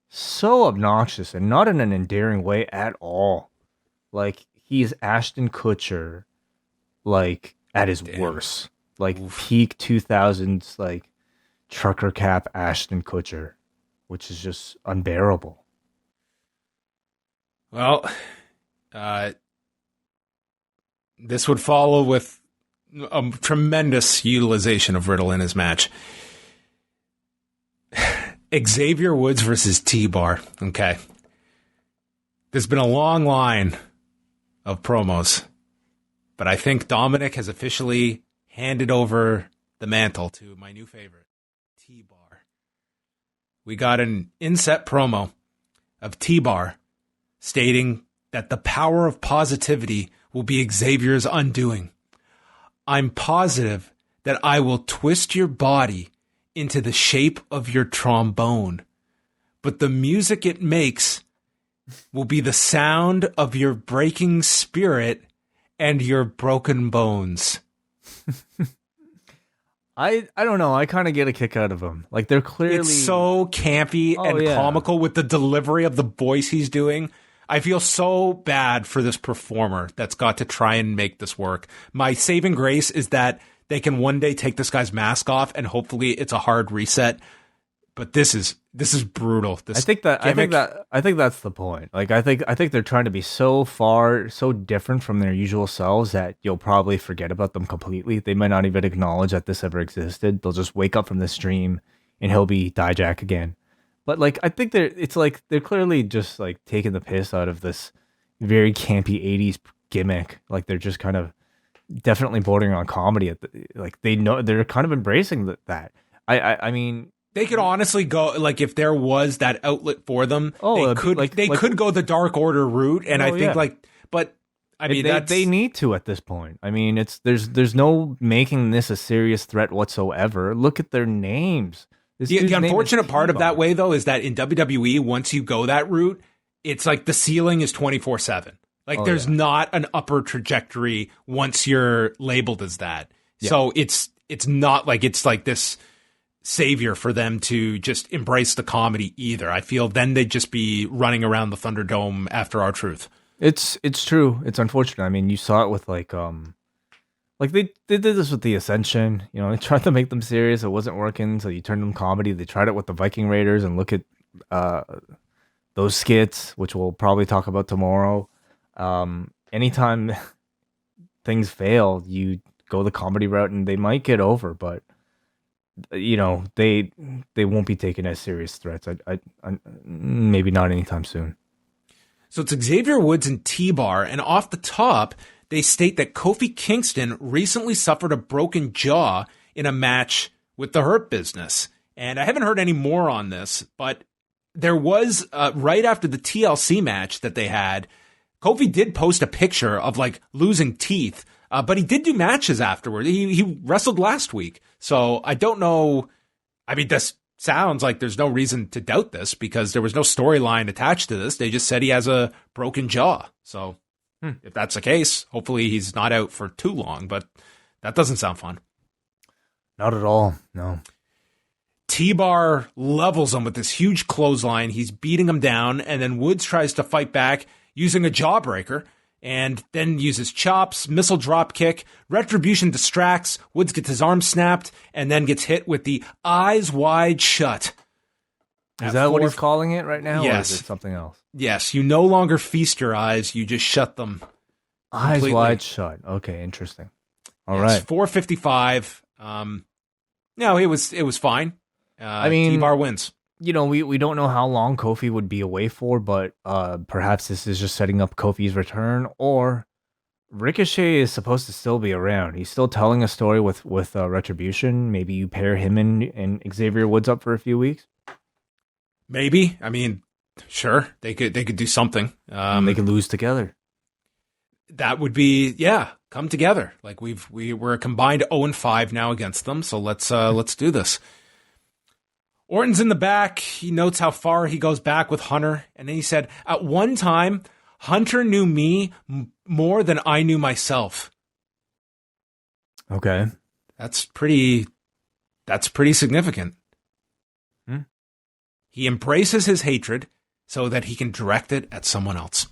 Speaker 3: so obnoxious, and not in an endearing way at all. Like, he's Ashton Kutcher, like, at his worst. Like, peak 2000s, like, trucker cap Ashton Kutcher, which is just unbearable.
Speaker 2: Well, this would follow with a tremendous utilization of Riddle in his match. Xavier Woods versus T-Bar. Okay. There's been a long line of promos, but I think Dominic has officially handed over the mantle to my new favorite, T-Bar. We got an inset promo of T-Bar stating that the power of positivity will be Xavier's undoing. I'm positive that I will twist your body into the shape of your trombone, but the music it makes will be the sound of your breaking spirit and your broken bones.
Speaker 3: I don't know. I kind of get a kick out of him. Like, they're clearly...
Speaker 2: It's so campy and comical with the delivery of the voice he's doing. I feel so bad for this performer that's got to try and make this work. My saving grace is that they can one day take this guy's mask off and hopefully it's a hard reset. But this is brutal. I think
Speaker 3: that's the point. Like, I think they're trying to be so different from their usual selves that you'll probably forget about them completely. They might not even acknowledge that this ever existed. They'll just wake up from the stream and he'll be Dijak again. But like, I think they're clearly just like taking the piss out of this very campy 80s gimmick. Like, they're just kind of definitely bordering on comedy. Like, they know they're kind of embracing that. I mean.
Speaker 2: They could honestly go, like, if there was that outlet for them, they could go the Dark Order route, and I think but I mean
Speaker 3: they need to at this point. I mean, there's no making this a serious threat whatsoever. Look at their names.
Speaker 2: The unfortunate part of that way, though, is that in WWE, once you go that route, it's like the ceiling is 24/7. Like, there's not an upper trajectory once you're labeled as that. Yeah. So it's not like it's like this savior for them to just embrace the comedy either. I feel then they'd just be running around the Thunderdome after R-Truth.
Speaker 3: It's true. It's unfortunate. I mean, you saw it with like they did this with the Ascension. You know, they tried to make them serious. It wasn't working, so you turned them comedy. They tried it with the Viking Raiders, and look at those skits, which we'll probably talk about tomorrow. Anytime things fail, you go the comedy route, and they might get over, but you know, they won't be taken as serious threats. I maybe not anytime soon.
Speaker 2: So it's Xavier Woods and T-Bar, and off the top, they state that Kofi Kingston recently suffered a broken jaw in a match with the Hurt Business. And I haven't heard any more on this, but there was, right after the TLC match that they had, Kofi did post a picture of like losing teeth, but he did do matches afterward. He wrestled last week. So I don't know. I mean, this sounds like there's no reason to doubt this because there was no storyline attached to this. They just said he has a broken jaw. So if that's the case, hopefully he's not out for too long, but that doesn't sound fun.
Speaker 3: Not at all. No.
Speaker 2: T-Bar levels him with this huge clothesline. He's beating him down, and then Woods tries to fight back using a jawbreaker, and then uses chops, missile drop kick. Retribution distracts. Woods gets his arm snapped, and then gets hit with the eyes wide shut.
Speaker 3: Is that what he's calling it right now?
Speaker 2: Yes.
Speaker 3: Or is it something else?
Speaker 2: Yes. You no longer feast your eyes. You just shut them.
Speaker 3: Eyes completely. Wide shut. Okay, interesting. All right.
Speaker 2: 4:55. No, it was fine. I mean, T-Bar wins.
Speaker 3: You know, we don't know how long Kofi would be away for, but perhaps this is just setting up Kofi's return, or Ricochet is supposed to still be around. He's still telling a story with Retribution. Maybe you pair him and Xavier Woods up for a few weeks.
Speaker 2: Maybe. I mean, sure, they could do something.
Speaker 3: They could lose together.
Speaker 2: That would be, come together. Like we're a combined 0-5 now against them. So let's do this. Orton's in the back. He notes how far he goes back with Hunter. And then he said, at one time, Hunter knew me more than I knew myself.
Speaker 3: Okay.
Speaker 2: That's pretty significant. He embraces his hatred so that he can direct it at someone else.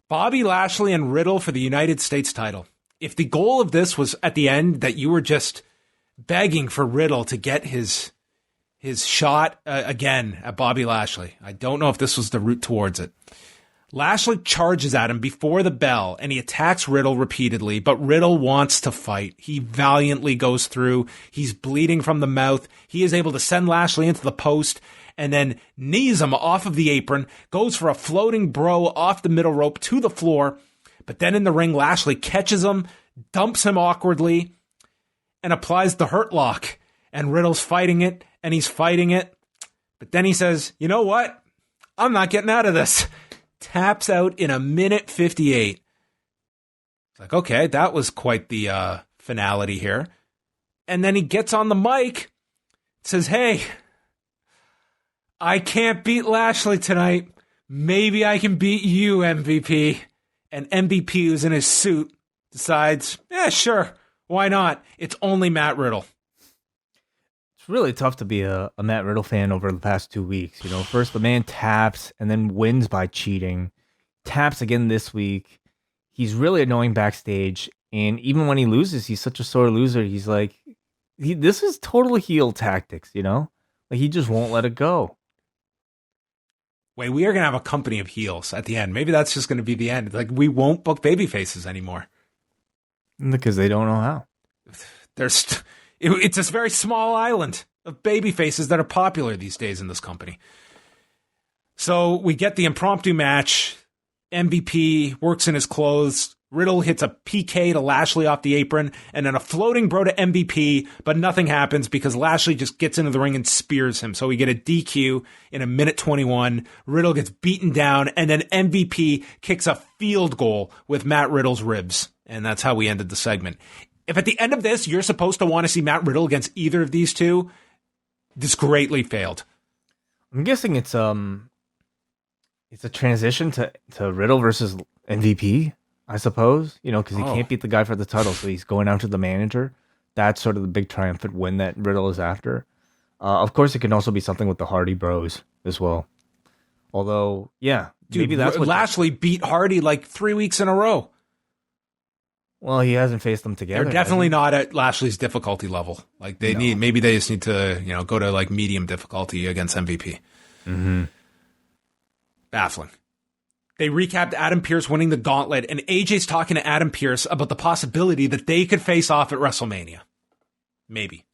Speaker 2: Bobby Lashley and Riddle for the United States title. If the goal of this was at the end that you were just begging for Riddle to get his shot again at Bobby Lashley, I don't know if this was the route towards it. Lashley charges at him before the bell, and he attacks Riddle repeatedly, but Riddle wants to fight. He valiantly goes through. He's bleeding from the mouth. He is able to send Lashley into the post, and then knees him off of the apron, goes for a floating bro off the middle rope to the floor, but then in the ring, Lashley catches him, dumps him awkwardly, and applies the Hurt Lock, and Riddle's fighting it, and he's fighting it, but then he says, you know what? I'm not getting out of this. Taps out in 1:58. It's like, okay, that was quite the finality here. And then he gets on the mic, says, hey, I can't beat Lashley tonight. Maybe I can beat you, MVP. And MVP, who's in his suit, decides, yeah, sure, why not? It's only Matt Riddle.
Speaker 3: It's really tough to be a Matt Riddle fan over the past 2 weeks. You know, first the man taps and then wins by cheating. Taps again this week. He's really annoying backstage. And even when he loses, he's such a sore loser. He's like, this is total heel tactics, you know? Like, he just won't let it go.
Speaker 2: Wait, we are going to have a company of heels at the end. Maybe that's just going to be the end. Like, we won't book baby faces anymore.
Speaker 3: Because they don't know how.
Speaker 2: It's a very small island of baby faces that are popular these days in this company. So we get the impromptu match. MVP works in his clothes. Riddle hits a PK to Lashley off the apron, and then a floating bro to MVP, but nothing happens because Lashley just gets into the ring and spears him. So we get a DQ in a minute 21. Riddle gets beaten down, and then MVP kicks a field goal with Matt Riddle's ribs. And that's how we ended the segment. If at the end of this, you're supposed to want to see Matt Riddle against either of these two, this greatly failed.
Speaker 3: I'm guessing it's a transition to Riddle versus MVP. I suppose, you know, because he can't beat the guy for the title, so he's going out to the manager. That's sort of the big triumphant win that Riddle is after. Of course, it can also be something with the Hardy Bros as well. Although, yeah,
Speaker 2: dude,
Speaker 3: maybe that's what
Speaker 2: Lashley beat Hardy like 3 weeks in a row.
Speaker 3: Well, he hasn't faced them together.
Speaker 2: They're definitely not at Lashley's difficulty level. Like maybe they just need to, you know, go to like medium difficulty against MVP.
Speaker 3: Mm-hmm.
Speaker 2: Baffling. They recapped Adam Pearce winning the gauntlet, and AJ's talking to Adam Pearce about the possibility that they could face off at WrestleMania. Maybe.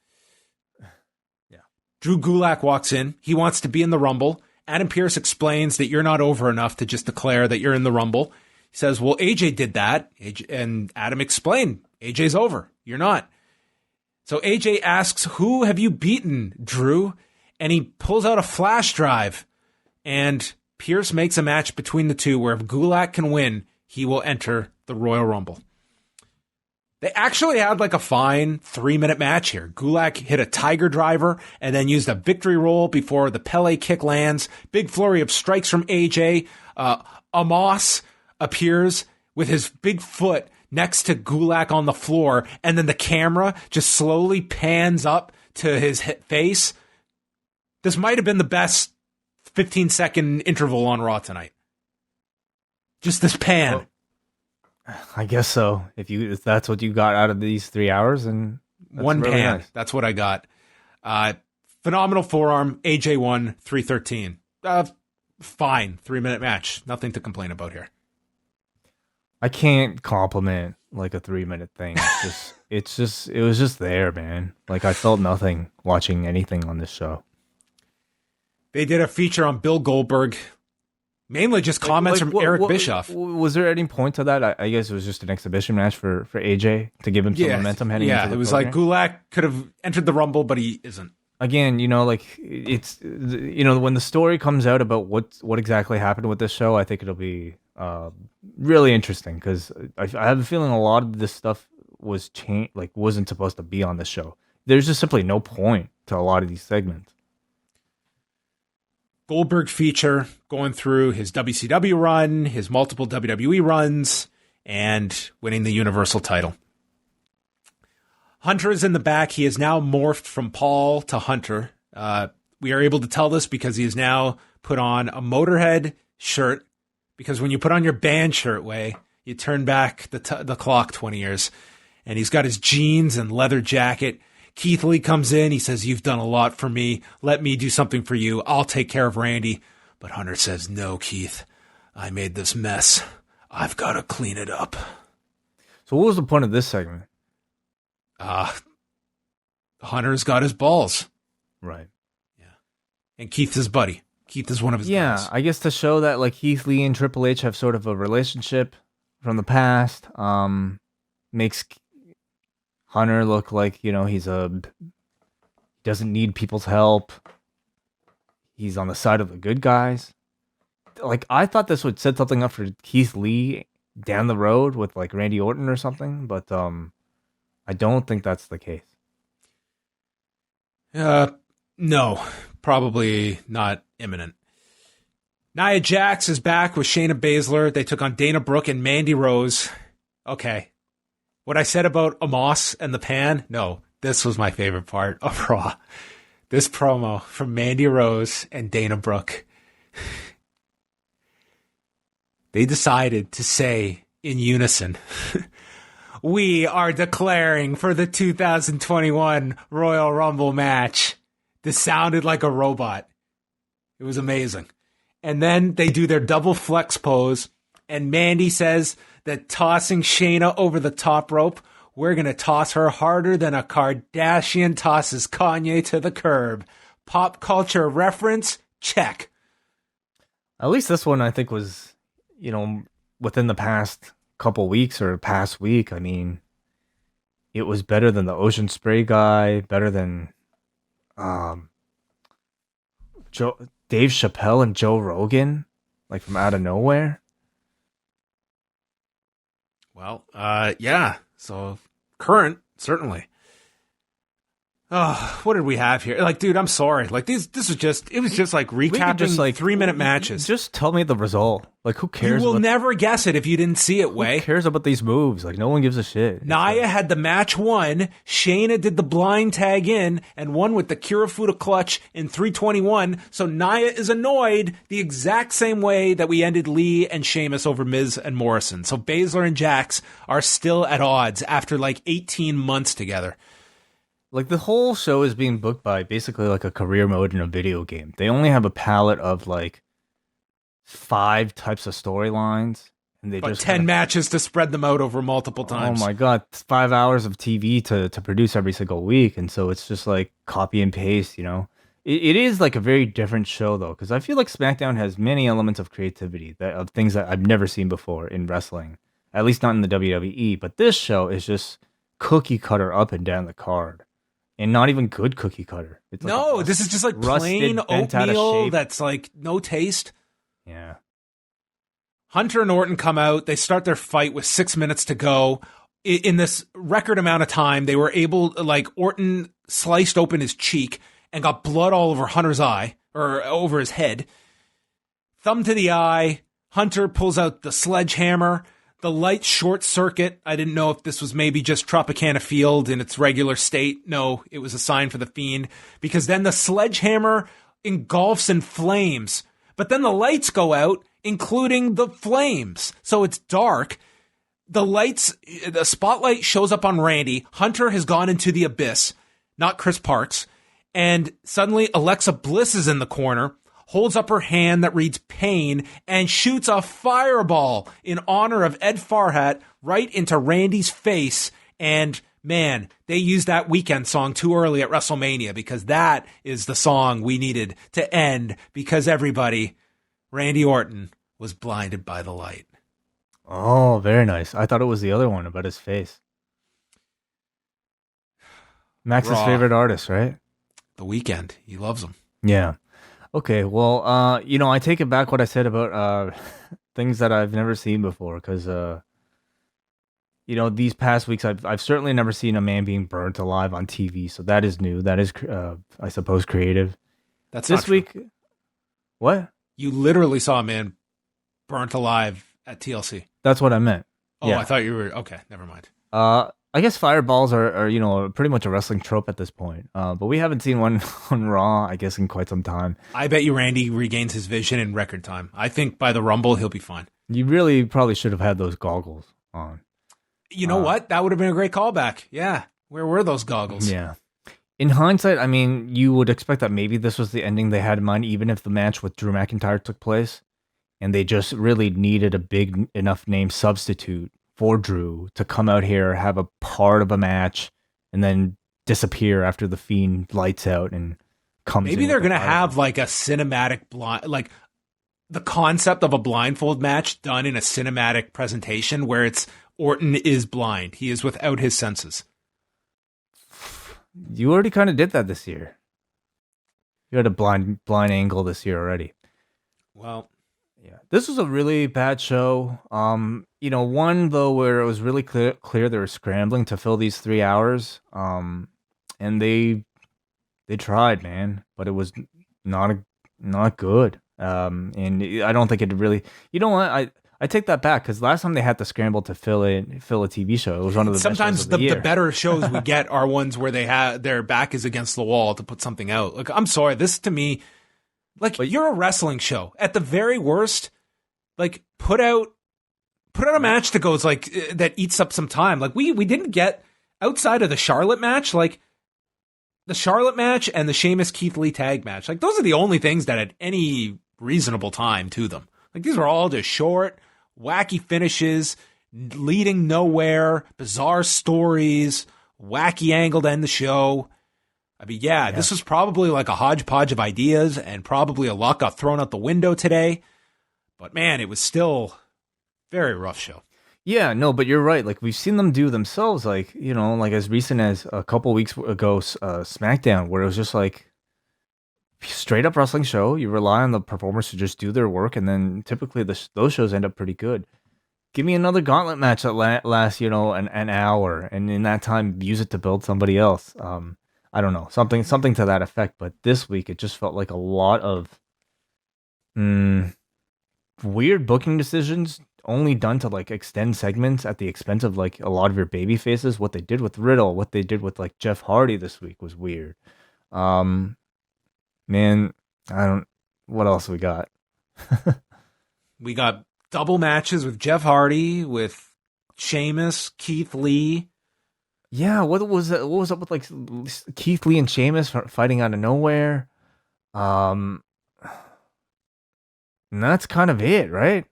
Speaker 3: Yeah.
Speaker 2: Drew Gulak walks in. He wants to be in the Rumble. Adam Pearce explains that you're not over enough to just declare that you're in the Rumble. He says, well, AJ did that. And Adam explained, AJ's over. You're not. So AJ asks, who have you beaten, Drew? And he pulls out a flash drive, and Pierce makes a match between the two where if Gulak can win, he will enter the Royal Rumble. They actually had like a fine 3-minute match here. Gulak hit a Tiger Driver and then used a victory roll before the Pele kick lands. Big flurry of strikes from AJ. Amos appears with his big foot next to Gulak on the floor, and then the camera just slowly pans up to his face. This might have been the best 15-second interval on Raw tonight. Just this pan.
Speaker 3: Well, I guess so. If that's what you got out of these 3 hours, and
Speaker 2: one
Speaker 3: really
Speaker 2: pan.
Speaker 3: nice.
Speaker 2: That's what I got. Phenomenal forearm. AJ won 313. Fine 3-minute match. Nothing to complain about here.
Speaker 3: I can't compliment like a 3-minute thing. It was just there, man. Like, I felt nothing watching anything on this show.
Speaker 2: They did a feature on Bill Goldberg, mainly just comments from Eric Bischoff.
Speaker 3: Was there any point to that? I guess it was just an exhibition match for AJ to give him some momentum heading into the
Speaker 2: it was
Speaker 3: program.
Speaker 2: like Gulak could have entered the Rumble, but he isn't.
Speaker 3: Again, you know, like it's, you know, when the story comes out about what exactly happened with this show, I think it'll be really interesting because I have a feeling a lot of this stuff was changed, like wasn't supposed to be on the show. There's just simply no point to a lot of these segments.
Speaker 2: Goldberg feature going through his WCW run, his multiple WWE runs, and winning the Universal title. Hunter is in the back. He is now morphed from Paul to Hunter. We are able to tell this because he has now put on a Motorhead shirt. Because when you put on your band shirt, you turn back the clock 20 years. And he's got his jeans and leather jacket. Keith Lee comes in. He says, you've done a lot for me. Let me do something for you. I'll take care of Randy. But Hunter says, no, Keith. I made this mess. I've got to clean it up.
Speaker 3: So what was the point of this segment?
Speaker 2: Hunter's got his balls.
Speaker 3: Right.
Speaker 2: Yeah. And Keith's his buddy. Keith is one of his buddies.
Speaker 3: I guess to show that like Keith Lee and Triple H have sort of a relationship from the past, makes Hunter look like, you know, doesn't need people's help. He's on the side of the good guys. Like, I thought this would set something up for Keith Lee down the road with like Randy Orton or something, but I don't think that's the case.
Speaker 2: No, probably not imminent. Nia Jax is back with Shayna Baszler. They took on Dana Brooke and Mandy Rose. Okay. What I said about Amos and the pan? No, this was my favorite part of Raw. This promo from Mandy Rose and Dana Brooke. They decided to say in unison, we are declaring for the 2021 Royal Rumble match. This sounded like a robot. It was amazing. And then they do their double flex pose, and Mandy says that tossing Shayna over the top rope, we're going to toss her harder than a Kardashian tosses Kanye to the curb. Pop culture reference? Check.
Speaker 3: At least this one, I think, was, within the past couple weeks or past week. I mean, it was better than the Ocean Spray guy, better than Dave Chappelle and Joe Rogan, like from out of nowhere.
Speaker 2: Well, yeah. So current, certainly. Oh, what did we have here? Like, dude, I'm sorry. Like, this was just like recapping 3-minute matches.
Speaker 3: Just tell me the result. Like, who cares?
Speaker 2: You will never guess it if you didn't see it, Way.
Speaker 3: Who cares about these moves? Like, no one gives a shit.
Speaker 2: Nia had the match won. Shayna did the blind tag in and won with the Kirifuda clutch in 321. So Nia is annoyed the exact same way that we ended Lee and Sheamus over Miz and Morrison. So Baszler and Jax are still at odds after like 18 months together.
Speaker 3: Like, the whole show is being booked by basically like a career mode in a video game. They only have a palette of like 5 types of storylines, and they just
Speaker 2: 10 matches to spread them out over multiple times.
Speaker 3: Oh my god, it's 5 hours of TV to produce every single week, and so it's just like copy and paste. It is like a very different show though, because I feel like SmackDown has many elements of creativity of things that I've never seen before in wrestling, at least not in the WWE. But this show is just cookie cutter up and down the card. And not even good cookie cutter. It's like
Speaker 2: this is just like plain oatmeal that's like no taste.
Speaker 3: Yeah.
Speaker 2: Hunter and Orton come out. They start their fight with 6 minutes to go. In this record amount of time, they were able, like, Orton sliced open his cheek and got blood all over Hunter's eye, or over his head. Thumb to the eye. Hunter pulls out the sledgehammer. The light short circuit. I didn't know if this was maybe just Tropicana Field in its regular state. No, it was a sign for the Fiend, because then the sledgehammer engulfs in flames. But then the lights go out, including the flames. So it's dark. The spotlight shows up on Randy. Hunter has gone into the abyss, not Chris Parks. And suddenly Alexa Bliss is in the corner, holds up her hand that reads pain, and shoots a fireball in honor of Ed Farhat right into Randy's face. And man, they used that Weekend song too early at WrestleMania, because that is the song we needed to end, because Randy Orton was blinded by the light.
Speaker 3: Oh, very nice. I thought it was the other one about his face. Max's
Speaker 2: Raw.
Speaker 3: favorite artist, right?
Speaker 2: The Weekend. He loves them.
Speaker 3: Yeah. Okay, well, I take it back what I said about things that I've never seen before, because, these past weeks, I've certainly never seen a man being burnt alive on TV, so that is new. That is, I suppose, creative.
Speaker 2: That's
Speaker 3: this
Speaker 2: not true.
Speaker 3: week. What?
Speaker 2: You literally saw a man burnt alive at TLC.
Speaker 3: That's what I meant.
Speaker 2: Oh,
Speaker 3: yeah.
Speaker 2: I thought you were... Okay, never mind.
Speaker 3: I guess fireballs are pretty much a wrestling trope at this point. But we haven't seen one on Raw, I guess, in quite some time.
Speaker 2: I bet you Randy regains his vision in record time. I think by the Rumble, he'll be fine.
Speaker 3: You really probably should have had those goggles on.
Speaker 2: You know what? That would have been a great callback. Yeah. Where were those goggles?
Speaker 3: Yeah. In hindsight, I mean, you would expect that maybe this was the ending they had in mind, even if the match with Drew McIntyre took place, and they just really needed a big enough name substitute for Drew to come out here, have a part of a match, and then disappear after the Fiend lights out and comes in.
Speaker 2: Maybe they're going to have like a cinematic like the concept of a blindfold match done in a cinematic presentation where it's Orton is blind. He is without his senses.
Speaker 3: You already kind of did that this year. You had a blind angle this year already.
Speaker 2: Well,
Speaker 3: yeah, this was a really bad show. One though where it was really clear they were scrambling to fill these 3 hours. And they They tried, man, but it was not good. And I don't think it really. You know what? I take that back because last time they had to scramble to fill a TV show, it was one of the
Speaker 2: sometimes
Speaker 3: best shows of the year.
Speaker 2: The better shows we get are ones where they have their back is against the wall to put something out. Like, I'm sorry, this to me, like, but you're a wrestling show at the very worst. Like, put out a match that goes like that eats up some time. Like we didn't get outside of the Charlotte match, like the Charlotte match and the Sheamus Keith Lee tag match. Like, those are the only things that had any reasonable time to them. Like, these were all just short, wacky finishes, leading nowhere, bizarre stories, wacky angle to end the show. I mean, yeah, this was probably like a hodgepodge of ideas, and probably a lot got thrown out the window today. But man, it was still very rough show.
Speaker 3: Yeah, no, but you're right. Like, we've seen them do themselves, like, you know, like as recent as a couple weeks ago, SmackDown, where it was just like straight up wrestling show. You rely on the performers to just do their work, and then typically those shows end up pretty good. Give me another gauntlet match that lasts, you know, an hour, and in that time, use it to build somebody else. I don't know, something to that effect. But this week, it just felt like a lot of weird booking decisions, only done to like extend segments at the expense of like a lot of your baby faces. What they did with Riddle, what they did with like Jeff Hardy this week was weird. Man, what else we got?
Speaker 2: We got double matches with Jeff Hardy, with Sheamus, Keith Lee.
Speaker 3: Yeah, what was up with like Keith Lee and Sheamus fighting out of nowhere? And that's kind of it, right?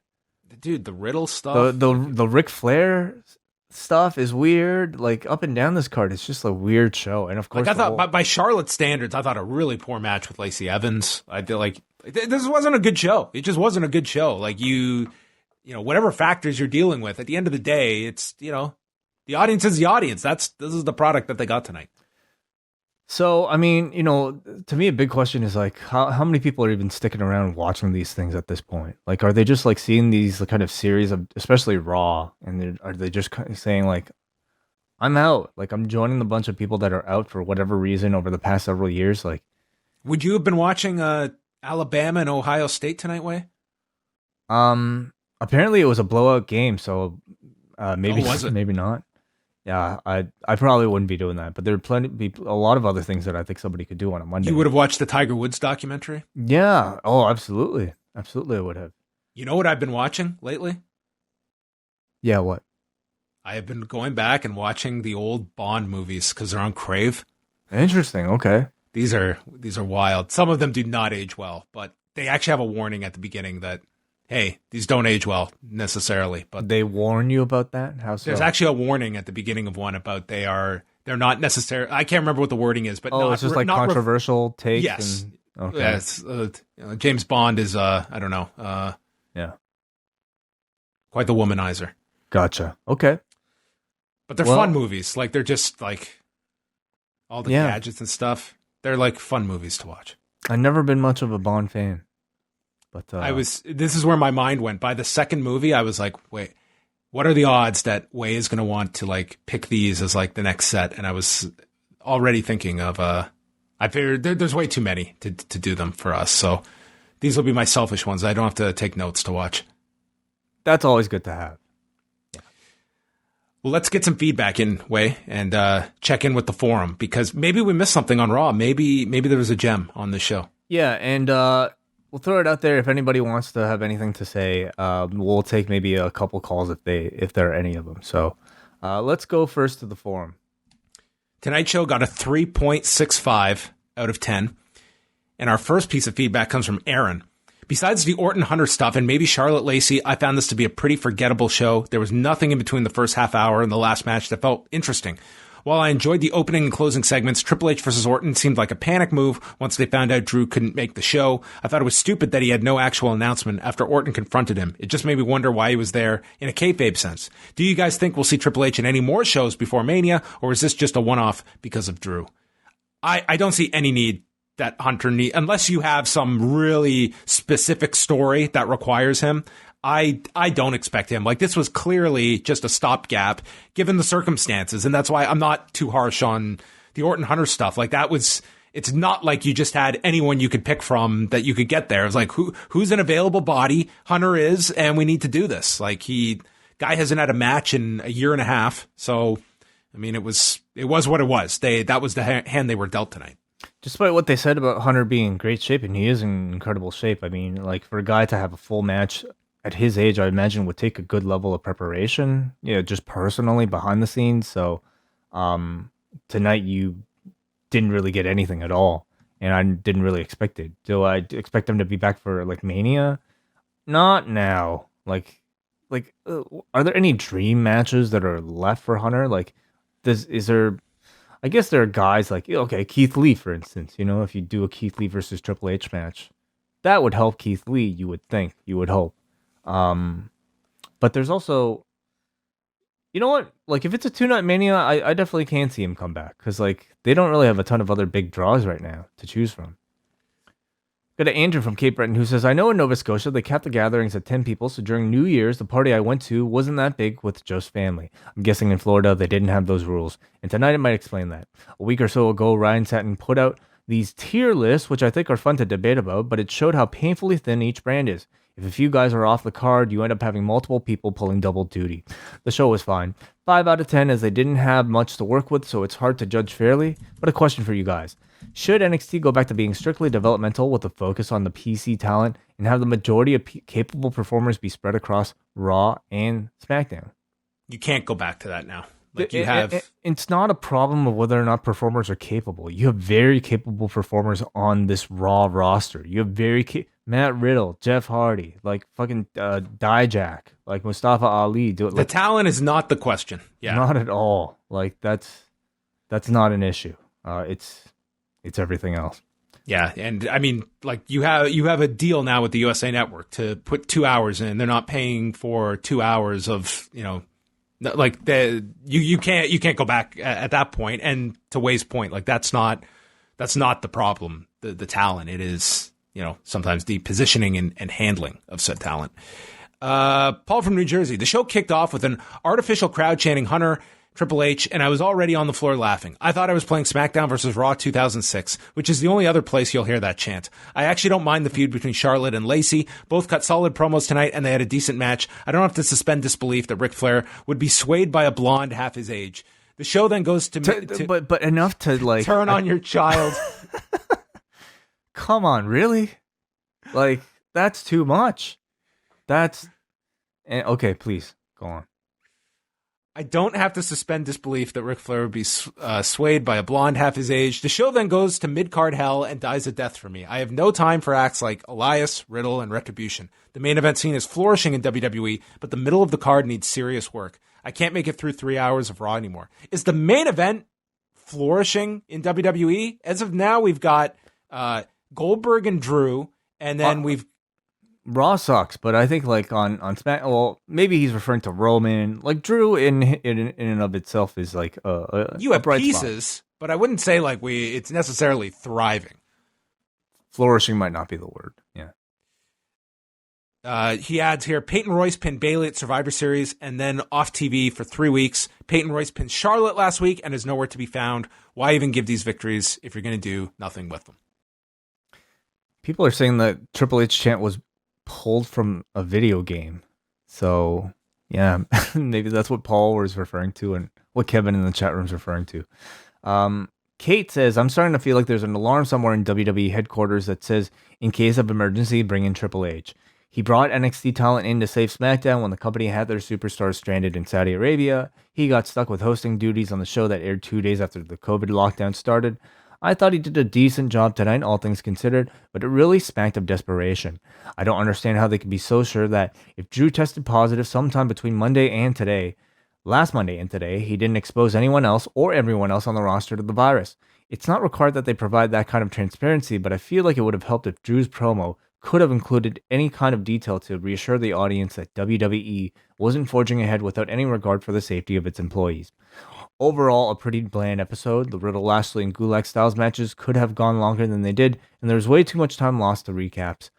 Speaker 2: Dude, the Riddle stuff.
Speaker 3: The Ric Flair stuff is weird. Like, up and down this card, it's just a weird show. And of course,
Speaker 2: like, I thought by Charlotte standards, I thought a really poor match with Lacey Evans. I feel like this wasn't a good show. It just wasn't a good show. Like, you know, whatever factors you're dealing with, at the end of the day, it's, you know, the audience is the audience. This is the product that they got tonight.
Speaker 3: So, I mean, you know, to me, a big question is like, how many people are even sticking around watching these things at this point? Like, are they just like seeing these kind of series of, especially Raw, and are they just kind of saying like, I'm out, like I'm joining the bunch of people that are out for whatever reason over the past several years? Like,
Speaker 2: would you have been watching Alabama and Ohio State tonight, Way?
Speaker 3: Apparently it was a blowout game, so maybe maybe not. Yeah, I probably wouldn't be doing that, but there are a lot of other things that I think somebody could do on a Monday.
Speaker 2: You would have watched the Tiger Woods documentary?
Speaker 3: Yeah. Oh, absolutely. Absolutely I would have.
Speaker 2: You know what I've been watching lately?
Speaker 3: Yeah, what?
Speaker 2: I have been going back and watching the old Bond movies because they're on Crave.
Speaker 3: Interesting. Okay.
Speaker 2: These are wild. Some of them do not age well, but they actually have a warning at the beginning that, hey, these don't age well necessarily. But
Speaker 3: they warn you about that? How so?
Speaker 2: There's actually a warning at the beginning of one about they're not necessarily. I can't remember what the wording is, but
Speaker 3: it's just like controversial takes.
Speaker 2: Yes.
Speaker 3: Okay.
Speaker 2: Yes. James Bond is I don't know.
Speaker 3: Yeah.
Speaker 2: Quite the womanizer.
Speaker 3: Gotcha. Okay.
Speaker 2: But they're fun movies. Like, they're just like all the gadgets and stuff. They're like fun movies to watch.
Speaker 3: I've never been much of a Bond fan. But
Speaker 2: this is where my mind went. By the second movie, I was like, wait, what are the odds that Way is going to want to like pick these as like the next set? And I was already thinking of, I figured there's way too many to do them for us. So these will be my selfish ones. I don't have to take notes to watch.
Speaker 3: That's always good to have.
Speaker 2: Yeah. Well, let's get some feedback in, Way, and check in with the forum, because maybe we missed something on Raw. Maybe there was a gem on this show.
Speaker 3: Yeah. And, we'll throw it out there. If anybody wants to have anything to say, we'll take maybe a couple calls if there are any of them. So let's go first to the forum.
Speaker 2: Tonight's show got a 3.65 out of 10. And our first piece of feedback comes from Aaron. Besides the Orton Hunter stuff and maybe Charlotte Lacey, I found this to be a pretty forgettable show. There was nothing in between the first half hour and the last match that felt interesting. While I enjoyed the opening and closing segments, Triple H versus Orton seemed like a panic move once they found out Drew couldn't make the show. I thought it was stupid that he had no actual announcement after Orton confronted him. It just made me wonder why he was there in a kayfabe sense. Do you guys think we'll see Triple H in any more shows before Mania, or is this just a one-off because of Drew? I don't see any need that Hunter need, unless you have some really specific story that requires him. I don't expect him. Like, this was clearly just a stopgap given the circumstances. And that's why I'm not too harsh on the Orton Hunter stuff. Like, that was, it's not like you just had anyone you could pick from that you could get there. It was like, who's an available body? Hunter is, and we need to do this. Like guy hasn't had a match in a year and a half. So, I mean, it was what it was. That was the hand they were dealt tonight.
Speaker 3: Despite what they said about Hunter being in great shape, and he is in incredible shape. I mean, like for a guy to have a full match at his age, I imagine would take a good level of preparation. Just personally behind the scenes. So, tonight you didn't really get anything at all, and I didn't really expect it. Do I expect them to be back for like Mania? Not now. Are there any dream matches that are left for Hunter? Like, is there? I guess there are guys like, okay, Keith Lee, for instance. If you do a Keith Lee versus Triple H match, that would help Keith Lee. You would think, you would hope. But there's also, you know what? Like, if it's a 2-night Mania, I definitely can see him come back because like they don't really have a ton of other big draws right now to choose from. Got an Andrew from Cape Breton who says, I know in Nova Scotia they kept the gatherings at 10 people, so during New Year's, the party I went to wasn't that big with Joe's family. I'm guessing in Florida they didn't have those rules, and tonight it might explain that. A week or so ago, Ryan Satin put out these tier lists, which I think are fun to debate about, but it showed how painfully thin each brand is. If a few guys are off the card, you end up having multiple people pulling double duty. The show was fine. 5 out of 10 as they didn't have much to work with, so it's hard to judge fairly. But a question for you guys. Should NXT go back to being strictly developmental with a focus on the PC talent and have the majority of capable performers be spread across Raw and SmackDown?
Speaker 2: You can't go back to that now.
Speaker 3: It's not a problem of whether or not performers are capable. You have very capable performers on this Raw roster. You have Matt Riddle, Jeff Hardy, like fucking Dijak, like Mustafa Ali.
Speaker 2: The talent is not the question. Yeah,
Speaker 3: not at all. Like that's not an issue. It's everything else.
Speaker 2: Yeah, and I mean, like you have a deal now with the USA Network to put 2 hours in. They're not paying for 2 hours of like you can't go back at that point. And to Wai's point, like that's not the problem. The talent, it is sometimes the positioning and handling of said talent. Paul from New Jersey. The show kicked off with an artificial crowd chanting Hunter, Triple H, and I was already on the floor laughing. I thought I was playing SmackDown versus Raw 2006, which is the only other place you'll hear that chant. I actually don't mind the feud between Charlotte and Lacey. Both cut solid promos tonight, and they had a decent match. I don't have to suspend disbelief that Ric Flair would be swayed by a blonde half his age. The show then goes to
Speaker 3: but enough to like
Speaker 2: turn on your child.
Speaker 3: Come on, really? Like that's too much. Okay. Please go on.
Speaker 2: I don't have to suspend disbelief that Ric Flair would be swayed by a blonde half his age. The show then goes to mid-card hell and dies a death for me. I have no time for acts like Elias, Riddle, and Retribution. The main event scene is flourishing in WWE, but the middle of the card needs serious work. I can't make it through 3 hours of Raw anymore. Is the main event flourishing in WWE? As of now, we've got Goldberg and Drew, and then
Speaker 3: Raw sucks, but I think like on Smack, well, maybe he's referring to Roman. Like Drew in and of itself is like
Speaker 2: you have
Speaker 3: bright
Speaker 2: pieces,
Speaker 3: spot.
Speaker 2: But I wouldn't say like it's necessarily thriving.
Speaker 3: Flourishing might not be the word. Yeah.
Speaker 2: He adds here, Peyton Royce pinned Bayley at Survivor Series and then off TV for 3 weeks. Peyton Royce pinned Charlotte last week and is nowhere to be found. Why even give these victories if you're going to do nothing with them?
Speaker 3: People are saying that Triple H chant was pulled from a video game. So, yeah, maybe that's what Paul was referring to and what Kevin in the chat room is referring to. Kate says, I'm starting to feel like there's an alarm somewhere in WWE headquarters that says, in case of emergency, bring in Triple H. He brought NXT talent in to save SmackDown when the company had their superstars stranded in Saudi Arabia. He got stuck with hosting duties on the show that aired 2 days after the COVID lockdown started. I thought he did a decent job tonight, all things considered, but it really smacked of desperation. I don't understand how they could be so sure that if Drew tested positive sometime between last Monday and today, he didn't expose anyone else or everyone else on the roster to the virus. It's not required that they provide that kind of transparency, but I feel like it would have helped if Drew's promo could have included any kind of detail to reassure the audience that WWE wasn't forging ahead without any regard for the safety of its employees. Overall, a pretty bland episode. The Riddle, Lashley, and Gulak Styles matches could have gone longer than they did, and there's way too much time lost to recaps.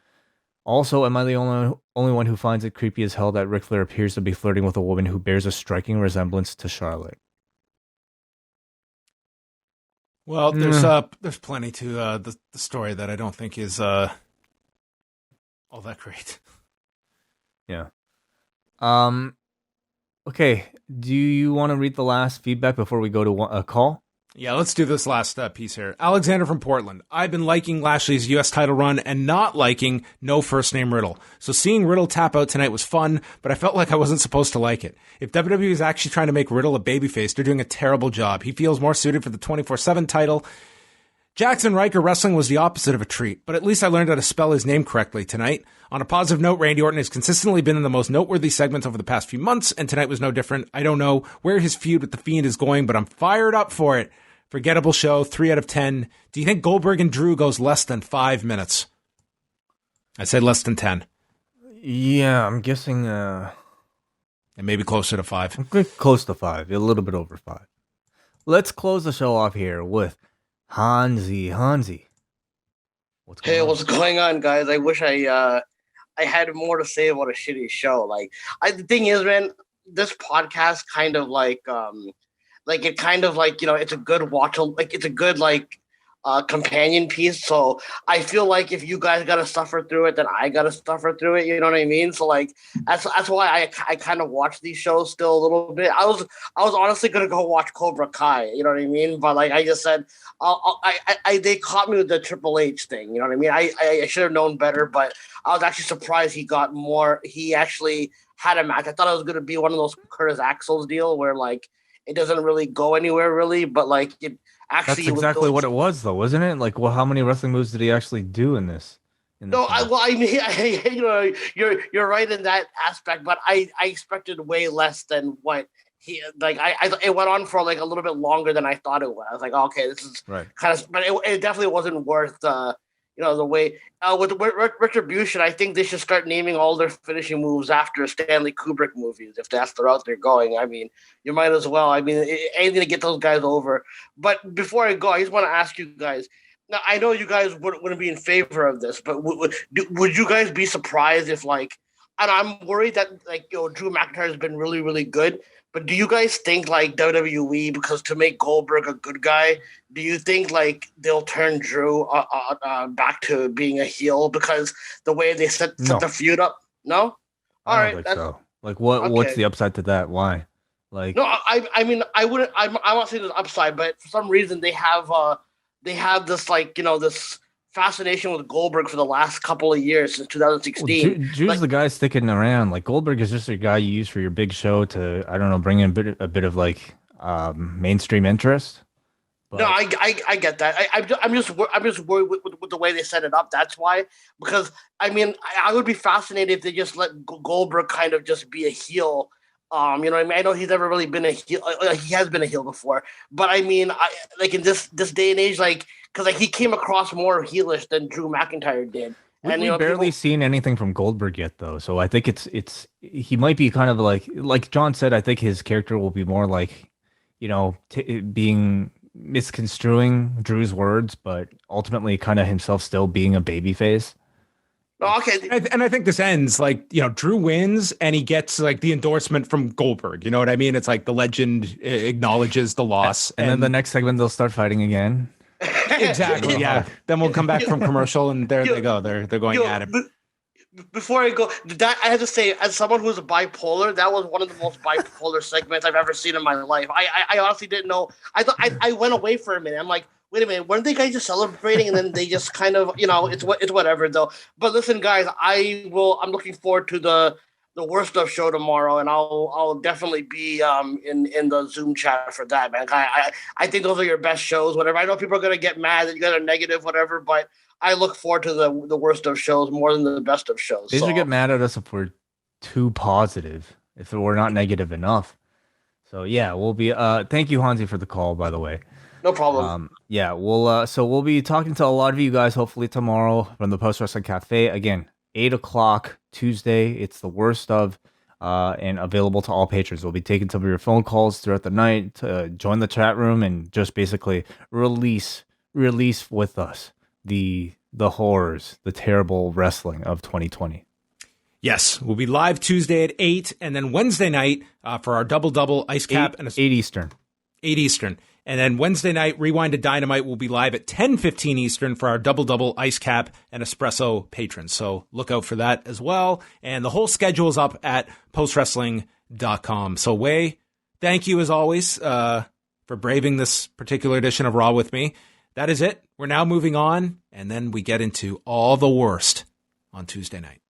Speaker 3: Also, am I the only one who finds it creepy as hell that Ric Flair appears to be flirting with a woman who bears a striking resemblance to Charlotte?
Speaker 2: Well, there's plenty to the story that I don't think is all that great.
Speaker 3: Yeah. Okay. Do you want to read the last feedback before we go to a call?
Speaker 2: Yeah, let's do this last piece here. Alexander from Portland. I've been liking Lashley's U.S. title run and not liking no first name Riddle. So seeing Riddle tap out tonight was fun, but I felt like I wasn't supposed to like it. If WWE is actually trying to make Riddle a babyface, they're doing a terrible job. He feels more suited for the 24/7 title. Jaxson Ryker wrestling was the opposite of a treat, but at least I learned how to spell his name correctly tonight. On a positive note, Randy Orton has consistently been in the most noteworthy segments over the past few months, and tonight was no different. I don't know where his feud with The Fiend is going, but I'm fired up for it. Forgettable show, 3 out of 10. Do you think Goldberg and Drew goes less than 5 minutes? I said less than 10.
Speaker 3: Yeah, I'm guessing...
Speaker 2: And maybe closer to 5.
Speaker 3: Close to 5, a little bit over 5. Let's close the show off here with Hansi.
Speaker 4: What's going on, guys? I wish I had more to say about a shitty show. The thing is, man, this podcast kind of it's a good watch. It's a good companion piece. So I feel like if you guys gotta suffer through it, then I gotta suffer through it. You know what I mean? So that's why I kind of watch these shows still a little bit. I was honestly gonna go watch Cobra Kai. You know what I mean? But I just said, they caught me with the Triple H thing. You know what I mean? I should have known better, but I was actually surprised he got more. He actually had a match. I thought it was gonna be one of those Curtis Axel's deal where it doesn't really go anywhere really, but it actually.
Speaker 3: That's exactly what it was, though, wasn't it? How many wrestling moves did he actually do in this?
Speaker 4: You're right in that aspect, but I expected way less than what he it went on for a little bit longer than I thought it would. I was like, okay, this is
Speaker 3: right.
Speaker 4: Kind of, but it definitely wasn't worth the way with Retribution. I think they should start naming all their finishing moves after Stanley Kubrick movies if that's the route they're going. I mean, you might as well. I mean, anything to get those guys over. But before I go, I just want to ask you guys. Now, I know you guys wouldn't be in favor of this, but would you guys be surprised if and I'm worried that Drew McIntyre has been really, really good. But do you guys think WWE, because to make Goldberg a good guy, do you think they'll turn Drew back to being a heel because the way they set the feud up? No? All right.
Speaker 3: Think so. What's the upside to that? Why?
Speaker 4: No, I mean I wouldn't. I'm not saying there's upside, but for some reason they have this this fascination with Goldberg for the last couple of years since 2016.
Speaker 3: Well, Drew's the guy sticking around. Goldberg is just a guy you use for your big show to, I don't know, bring in a bit of mainstream interest. But...
Speaker 4: No, I get that. I'm just worried with the way they set it up. That's why, because I mean I would be fascinated if they just let Goldberg kind of just be a heel. You know what I mean? I know he's never really been a heel. He has been a heel before, but I mean, in this day and age, because he came across more heelish than Drew McIntyre did.
Speaker 3: We've barely seen anything from Goldberg yet, though. So I think it's he might be kind of like John said. I think his character will be more being misconstruing Drew's words, but ultimately kind of himself still being a babyface.
Speaker 4: Okay.
Speaker 2: And I think this ends Drew wins and he gets the endorsement from Goldberg. You know what I mean? It's the legend acknowledges the loss.
Speaker 3: And then the next segment, they'll start fighting again.
Speaker 2: Exactly. Yeah. Then we'll come back from commercial and there they go. They're going at it.
Speaker 4: Before I go, that I have to say, as someone who's bipolar, that was one of the most bipolar segments I've ever seen in my life. I honestly didn't know. I thought I went away for a minute. I'm like, wait a minute, weren't they guys just celebrating? And then they just kind of, it's whatever though. But listen, guys, I'm looking forward to the Worst Of show tomorrow, and I'll definitely be in the Zoom chat for that, man. I think those are your best shows, whatever. I know people are gonna get mad that you guys are negative, whatever, but I look forward to the Worst Of shows more than the Best Of shows.
Speaker 3: They should get mad at us if we're too positive, if we're not negative enough. So yeah, we'll be. Thank you, Hansi, for the call, by the way.
Speaker 4: No problem.
Speaker 3: Yeah, we'll be talking to a lot of you guys hopefully tomorrow from the Post Wrestling Cafe. Again, 8:00 Tuesday. It's the Worst Of, and available to all patrons. We'll be taking some of your phone calls throughout the night to join the chat room and just basically release with us the horrors, the terrible wrestling of 2020.
Speaker 2: Yes, we'll be live Tuesday at 8, and then Wednesday night for our double Ice Cap and
Speaker 3: 8 Eastern.
Speaker 2: 8 Eastern. And then Wednesday night, Rewind to Dynamite will be live at 10:15 Eastern for our double ice cap and espresso patrons. So look out for that as well. And the whole schedule is up at postwrestling.com. So Wai, thank you as always for braving this particular edition of Raw with me. That is it. We're now moving on, and then we get into all the worst on Tuesday night.